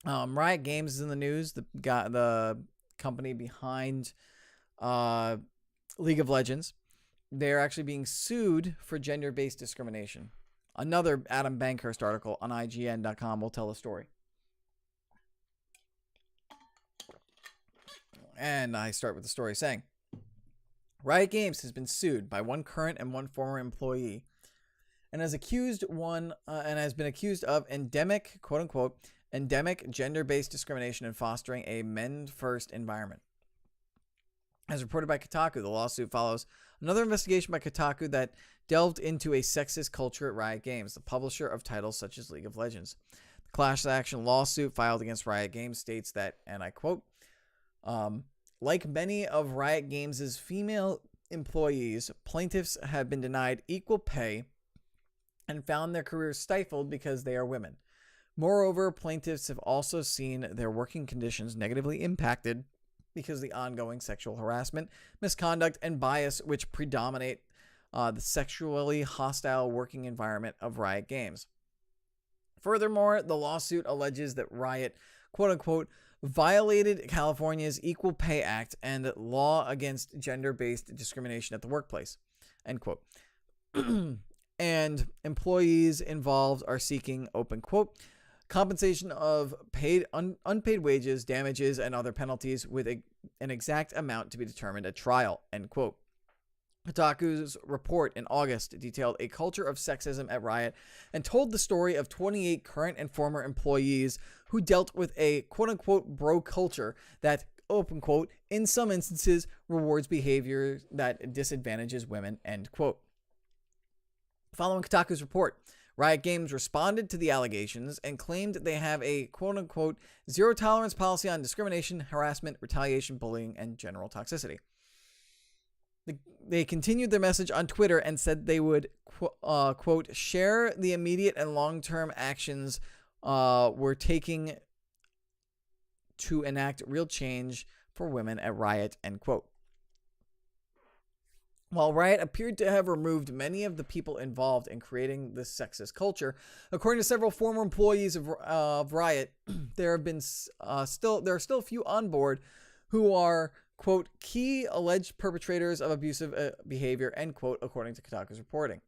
Riot Games is in the news. The company behind League of Legends. They're actually being sued for gender-based discrimination. Another Adam Bankhurst article on IGN.com will tell the story. And I start with the story saying, Riot Games has been sued by one current and one former employee and has been accused of endemic, quote unquote, endemic gender-based discrimination and fostering a men-first environment. As reported by Kotaku, the lawsuit follows another investigation by Kotaku that delved into a sexist culture at Riot Games, the publisher of titles such as League of Legends. The class action lawsuit filed against Riot Games states that, and I quote, like many of Riot Games' female employees, plaintiffs have been denied equal pay and found their careers stifled because they are women. Moreover, plaintiffs have also seen their working conditions negatively impacted because of the ongoing sexual harassment, misconduct, and bias which predominate the sexually hostile working environment of Riot Games. Furthermore, the lawsuit alleges that Riot, quote unquote, violated California's Equal Pay Act and law against gender-based discrimination at the workplace, end quote. And employees involved are seeking, open quote, compensation of unpaid wages, damages, and other penalties with an exact amount to be determined at trial, end quote. Kotaku's report in August detailed a culture of sexism at Riot and told the story of 28 current and former employees who dealt with a quote-unquote bro culture that, open quote, in some instances rewards behavior that disadvantages women, end quote. Following Kotaku's report, Riot Games responded to the allegations and claimed they have a quote-unquote zero-tolerance policy on discrimination, harassment, retaliation, bullying, and general toxicity. They continued their message on Twitter and said they would, quote, share the immediate and long-term actions we're taking to enact real change for women at Riot, end quote. While Riot appeared to have removed many of the people involved in creating this sexist culture, according to several former employees of Riot, there are still a few on board who are, quote, key alleged perpetrators of abusive behavior, end quote, according to Kotaku's reporting.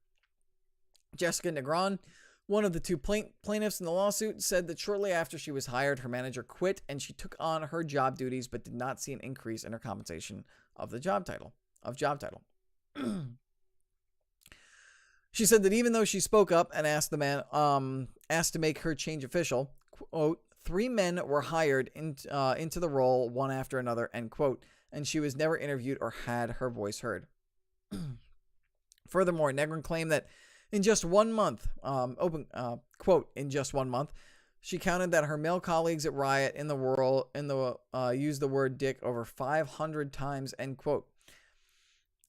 Jessica Negron, one of the two plaintiffs in the lawsuit, said that shortly after she was hired, her manager quit and she took on her job duties but did not see an increase in her compensation of the job title. She said that even though she spoke up and asked to make her change official, quote, 3 men were hired into the role one after another, end quote, and she was never interviewed or had her voice heard. Furthermore, Negron claimed that in just 1 month, quote, in just 1 month, she counted that her male colleagues at Riot used the word dick over 500 times, end quote.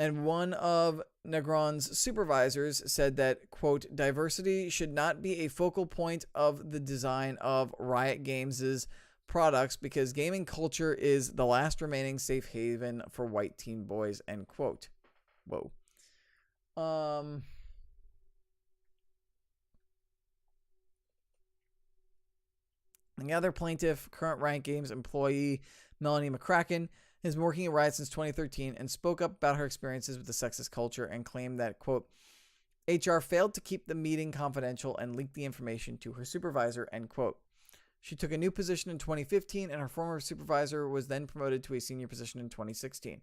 And one of Negron's supervisors said that, quote, diversity should not be a focal point of the design of Riot Games' products because gaming culture is the last remaining safe haven for white teen boys, end quote. Whoa. The other plaintiff, current Riot Games employee Melanie McCracken, has been working at Riot since 2013 and spoke up about her experiences with the sexist culture and claimed that, quote, HR failed to keep the meeting confidential and leaked the information to her supervisor, end quote. She took a new position in 2015 and her former supervisor was then promoted to a senior position in 2016.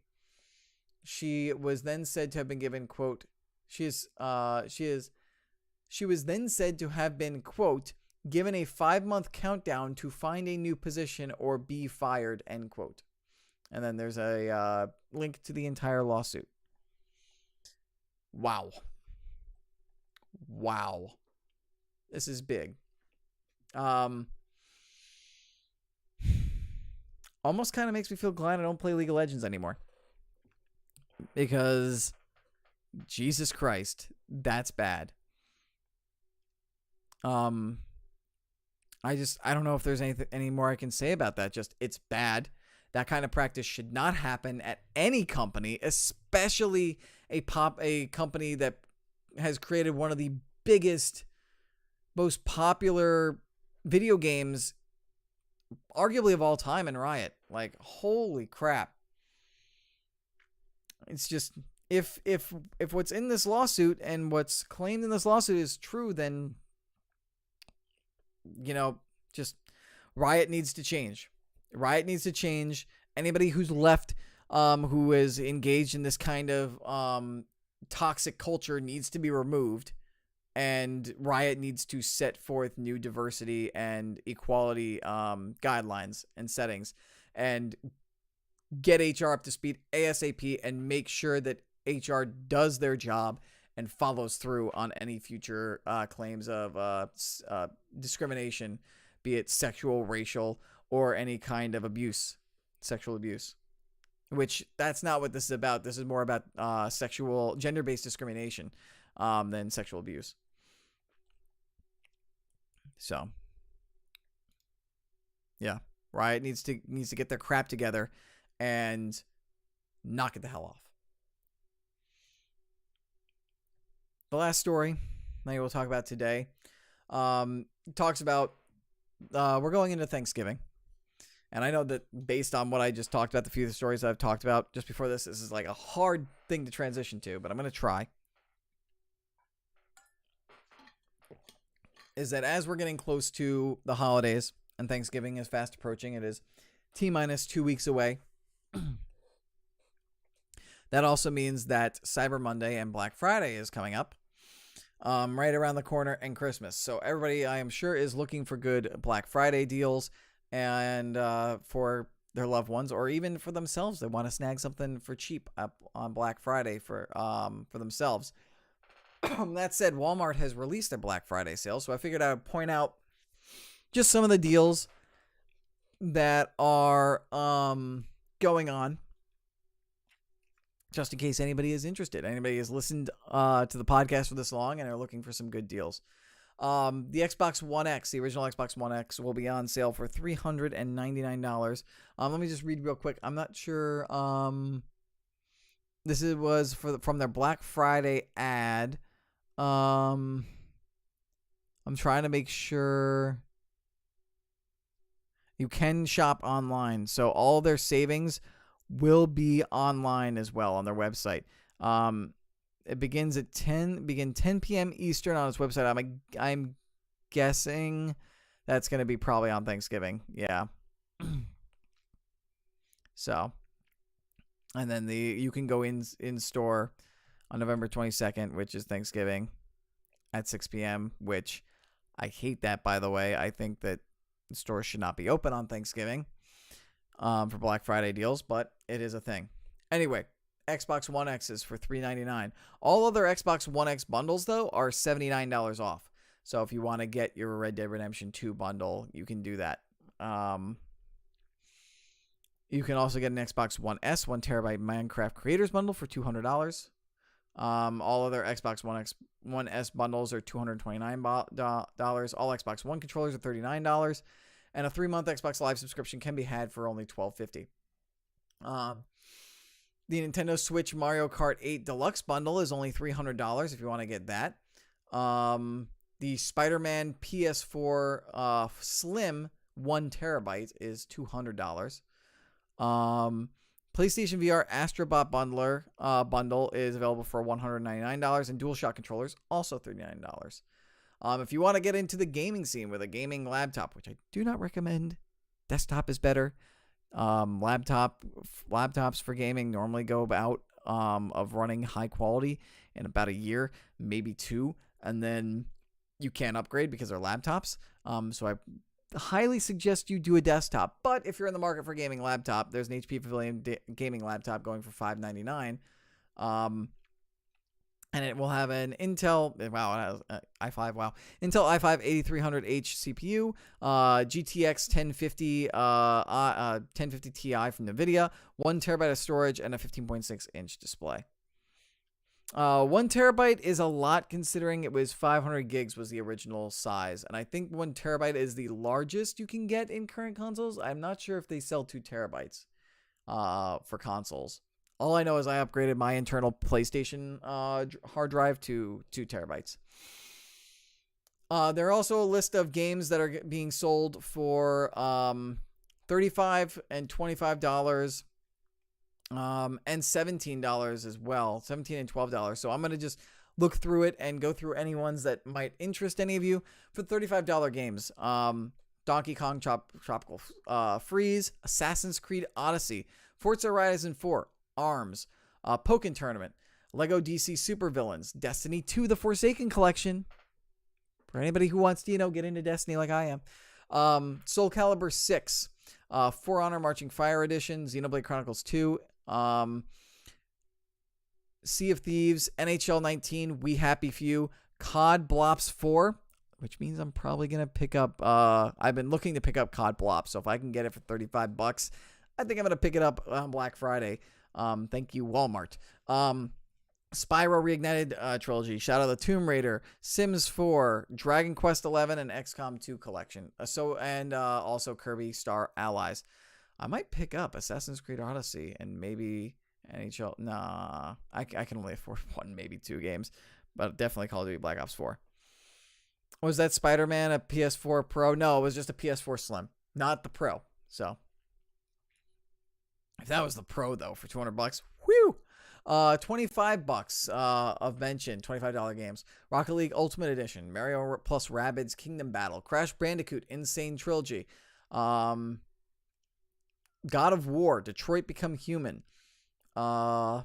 She was then said to have been given, quote, she was then said to have been, quote, given a 5-month countdown to find a new position or be fired, end quote. And then there's a link to the entire lawsuit. Wow. This is big. Almost kind of makes me feel glad I don't play League of Legends anymore. Because, Jesus Christ, that's bad. I don't know if there's any more I can say about that. Just, it's bad. That kind of practice should not happen at any company, especially a company that has created one of the biggest, most popular video games, arguably of all time in Riot. Like, holy crap. It's just, if what's in this lawsuit and what's claimed in this lawsuit is true, then, just Riot needs to change. Riot needs to change. Anybody who's left, who is engaged in this kind of toxic culture needs to be removed. And Riot needs to set forth new diversity and equality guidelines and settings. And get HR up to speed ASAP and make sure that HR does their job and follows through on any future claims of discrimination, be it sexual, racial, or any kind of abuse, sexual abuse, which that's not what this is about. This is more about gender-based discrimination than sexual abuse. So, yeah, Riot needs to get their crap together and knock it the hell off. The last story that we'll talk about today talks about we're going into Thanksgiving. And I know that based on what I just talked about, the few stories I've talked about just before this is like a hard thing to transition to, but I'm going to try. Is that as we're getting close to the holidays and Thanksgiving is fast approaching, it is T-minus 2 weeks away. That also means that Cyber Monday and Black Friday is coming up right around the corner, and Christmas. So everybody, I am sure, is looking for good Black Friday deals and for their loved ones, or even for themselves. They want to snag something for cheap up on Black Friday for themselves. That said, Walmart has released their Black Friday sale, so I figured I would point out just some of the deals that are going on just in case anybody is interested. Anybody has listened to the podcast for this long and are looking for some good deals. The Xbox One X, the original Xbox One X, will be on sale for $399. Let me just read real quick. I'm not sure. This was from their Black Friday ad. I'm trying to make sure you can shop online. So all their savings will be online as well on their website. It begins at 10 p.m. Eastern on its website. I'm guessing that's going to be probably on Thanksgiving. Yeah. So, and then you can go in store on November 22nd, which is Thanksgiving, at 6 p.m., which I hate that, by the way. I think that stores should not be open on Thanksgiving for Black Friday deals, but it is a thing. Anyway, Xbox One X is for $399. All other Xbox One X bundles, though, are $79 off. So if you want to get your Red Dead Redemption 2 bundle, you can do that. You can also get an Xbox One S 1 terabyte Minecraft Creators Bundle for $200. All other Xbox One S bundles are $229. All Xbox One controllers are $39. And a 3-month Xbox Live subscription can be had for only $12.50. The Nintendo Switch Mario Kart 8 Deluxe Bundle is only $300 if you want to get that. The Spider-Man PS4 Slim 1 terabyte is $200. PlayStation VR Astrobot bundle is available for $199, and DualShock controllers also $39. If you want to get into the gaming scene with a gaming laptop, which I do not recommend, desktop is better. Laptops for gaming normally go about of running high quality in about a year, maybe 2, and then you can't upgrade because they're laptops. So I highly suggest you do a desktop. But if you're in the market for a gaming laptop, there's an HP Pavilion gaming laptop going for $599. And it will have an Intel, Intel i5 8300H CPU, GTX 1050 Ti from NVIDIA, 1 terabyte of storage, and a 15.6-inch display. 1 terabyte is a lot considering it was 500 gigs was the original size. And I think 1 terabyte is the largest you can get in current consoles. I'm not sure if they sell 2 terabytes for consoles. All I know is I upgraded my internal PlayStation hard drive to 2 terabytes. There are also a list of games that are being sold for $35 and $25 and $17 as well, $17 and $12. So I'm going to just look through it and go through any ones that might interest any of you. For $35 games, Donkey Kong Tropical Freeze, Assassin's Creed Odyssey, Forza Horizon 4, ARMS, Pokken Tournament, Lego DC Supervillains, Destiny 2, The Forsaken Collection, for anybody who wants to, get into Destiny like I am, Soul Calibur 6, For Honor Marching Fire Edition, Xenoblade Chronicles 2, Sea of Thieves, NHL 19, We Happy Few, COD Blops 4, which means I'm probably going to pick up, I've been looking to pick up COD Blops, so if I can get it for $35, I think I'm going to pick it up on Black Friday. Thank you, Walmart. Spyro Reignited Trilogy, Shadow of the Tomb Raider, Sims 4, Dragon Quest 11, and XCOM 2 Collection. Also Kirby Star Allies. I might pick up Assassin's Creed Odyssey and maybe NHL. Nah, I can only afford 1, maybe 2 games, but definitely Call of Duty Black Ops 4. Was that Spider-Man a PS4 Pro? No, it was just a PS4 Slim, not the Pro. So if that was the Pro though, for $200, whew. $25 of mention, $25 games. Rocket League Ultimate Edition, Mario plus Rabbids Kingdom Battle, Crash Bandicoot Insane Trilogy, God of War, Detroit Become Human, Far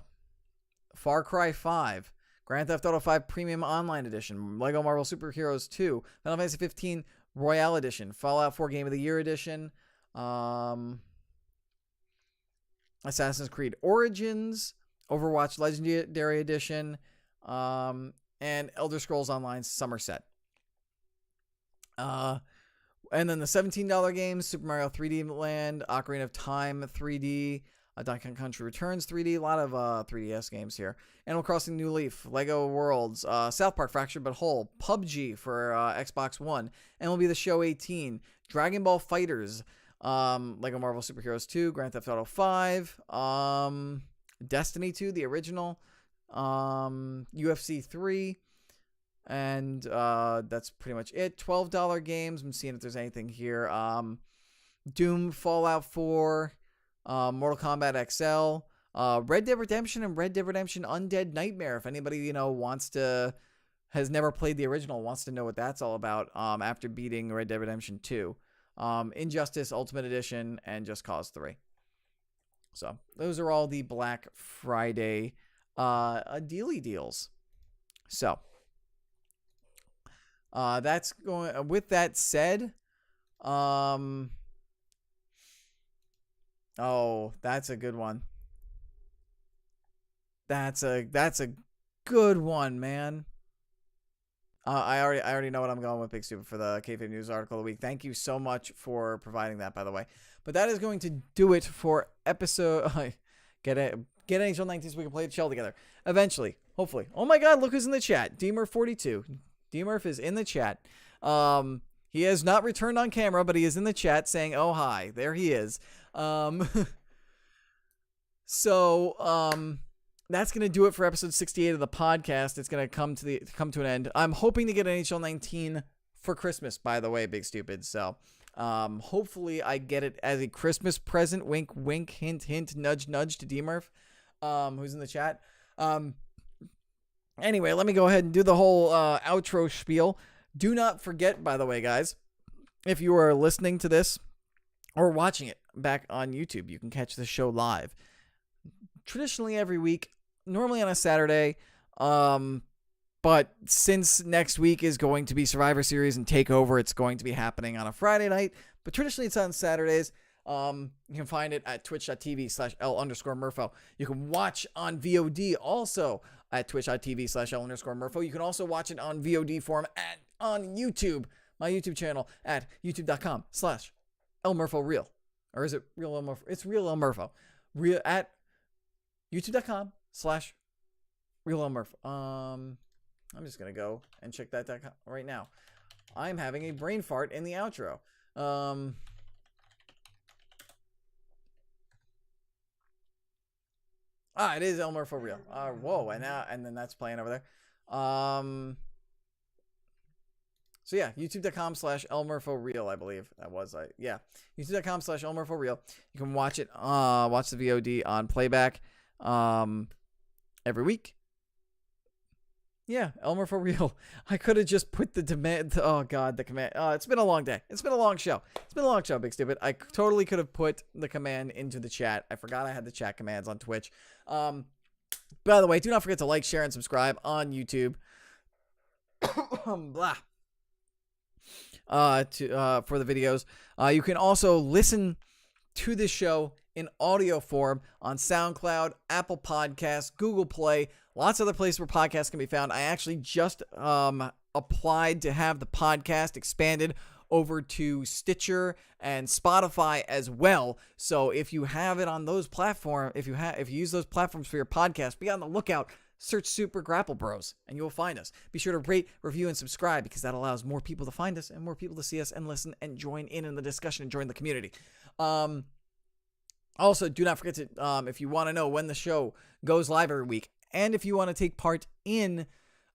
Cry 5, Grand Theft Auto 5 Premium Online Edition, Lego Marvel Superheroes 2, Final Fantasy 15 Royale Edition, Fallout 4 Game of the Year Edition, Assassin's Creed Origins, Overwatch Legendary Edition, and Elder Scrolls Online Somerset. And then the $17 games, Super Mario 3D Land, Ocarina of Time 3D, Donkey Kong Country Returns 3D, a lot of 3DS games here. Animal Crossing New Leaf, Lego Worlds, South Park Fractured But Whole, PUBG for Xbox One, MLB The Show 18, Dragon Ball Fighters, Lego Marvel Superheroes 2, Grand Theft Auto 5, Destiny 2, the original, UFC 3, and that's pretty much it. $12 games. I'm seeing if there's anything here. Doom, Fallout 4, Mortal Kombat XL, Red Dead Redemption, and Red Dead Redemption Undead Nightmare. If anybody has never played the original, wants to know what that's all about, after beating Red Dead Redemption 2, Injustice Ultimate Edition, and Just Cause 3. So those are all the Black Friday dealy deals. So that's going. With that said, oh, that's a good one. That's a good one, man. I already know what I'm going with, Big Stupid, for the Kayfabe News article of the week. Thank you so much for providing that, by the way. But that is going to do it for episode. Get NHL 19 so we can play the shell together eventually, hopefully. Oh my God, look who's in the chat. DMurph42. DMurph is in the chat. He has not returned on camera, but he is in the chat saying, "Oh hi." There he is. So that's going to do it for episode 68 of the podcast. It's going to come to an end. I'm hoping to get NHL 19 for Christmas, by the way, Big Stupid. So hopefully I get it as a Christmas present. Wink, wink, hint, hint, nudge, nudge to DMurph, who's in the chat. Anyway, let me go ahead and do the whole outro spiel. Do not forget, by the way, guys, if you are listening to this or watching it back on YouTube, you can catch the show live. Traditionally every week, normally on a Saturday, but since next week is going to be Survivor Series and TakeOver, it's going to be happening on a Friday night, but traditionally it's on Saturdays. You can find it at twitch.tv/L_Murpho. You can watch on VOD also at twitch.tv/L_Murpho. You can also watch it on VOD form on YouTube, my YouTube channel at youtube.com/ElMurphoReal. Or is it Real El Murpho? It's Real El Murpho. At youtube.com/Real El Murpho. I'm just going to go and check that right now. I'm having a brain fart in the outro. It is El Murpho Real. Whoa, and then that's playing over there. So yeah, youtube.com/ElMurphoReal, I believe that was. Yeah, youtube.com/ElMurphoReal. You can watch it. Watch the VOD on playback. Every week. Yeah, El Murpho Real. I could have just put the demand. Oh God, the command. It's been a long day. It's been a long show. It's been a long show, Big Stupid. I totally could have put the command into the chat. I forgot I had the chat commands on Twitch. By the way, do not forget to like, share, and subscribe on YouTube. Blah. For the videos. You can also listen to this show in audio form on SoundCloud, Apple Podcasts, Google Play, lots of other places where podcasts can be found. I actually just applied to have the podcast expanded over to Stitcher and Spotify as well. So if you have it on those platforms, if you use those platforms for your podcast, be on the lookout. Search Super Grapple Bros and you will find us. Be sure to rate, review, and subscribe because that allows more people to find us and more people to see us and listen and join in the discussion and join the community. Also, do not forget to, if you want to know when the show goes live every week, and if you want to take part in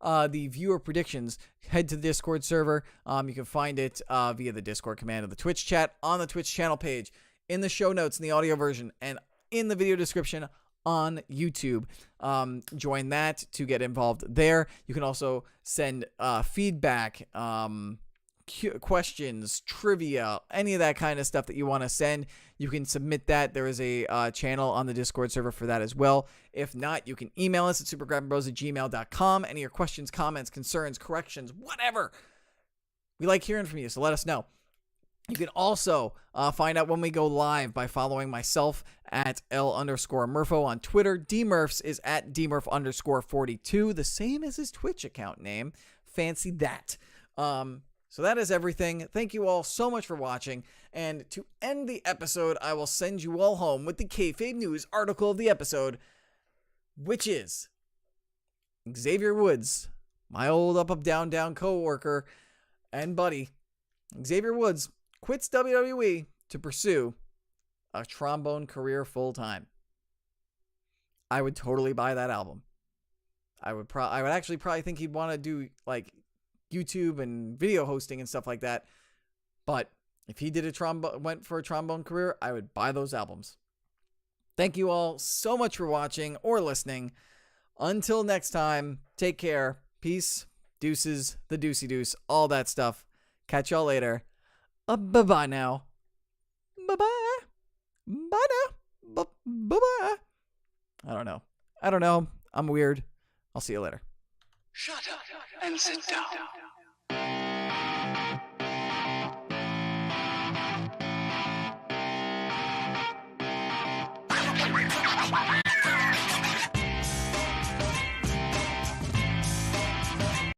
the viewer predictions, head to the Discord server. You can find it via the Discord command of the Twitch chat on the Twitch channel page, in the show notes in the audio version, and in the video description on YouTube. Join that to get involved there. You can also send feedback, questions, trivia, any of that kind of stuff that you want to send. You can submit that. There is a channel on the Discord server for that as well. If not, you can email us at supergrabbingbros@gmail.com. Any of your questions, comments, concerns, corrections, whatever. We like hearing from you, so let us know. You can also find out when we go live by following myself at L_Murpho on Twitter. DMurphs is at DMurph_42, the same as his Twitch account name. Fancy that. So that is everything. Thank you all so much for watching. And to end the episode, I will send you all home with the Kayfabe News article of the episode, which is Xavier Woods, my old up, down, down co-worker and buddy. Xavier Woods quits WWE to pursue a trombone career full-time. I would totally buy that album. I would actually probably think he'd want to do like YouTube and video hosting and stuff like that. But if he went for a trombone career, I would buy those albums. Thank you all so much for watching or listening. Until next time, take care. Peace, deuces, the deucey deuce, all that stuff. Catch y'all later. Bye-bye now. Bye-bye. Bye now. Bye-bye. I don't know. I'm weird. I'll see you later. Shut up and sit down.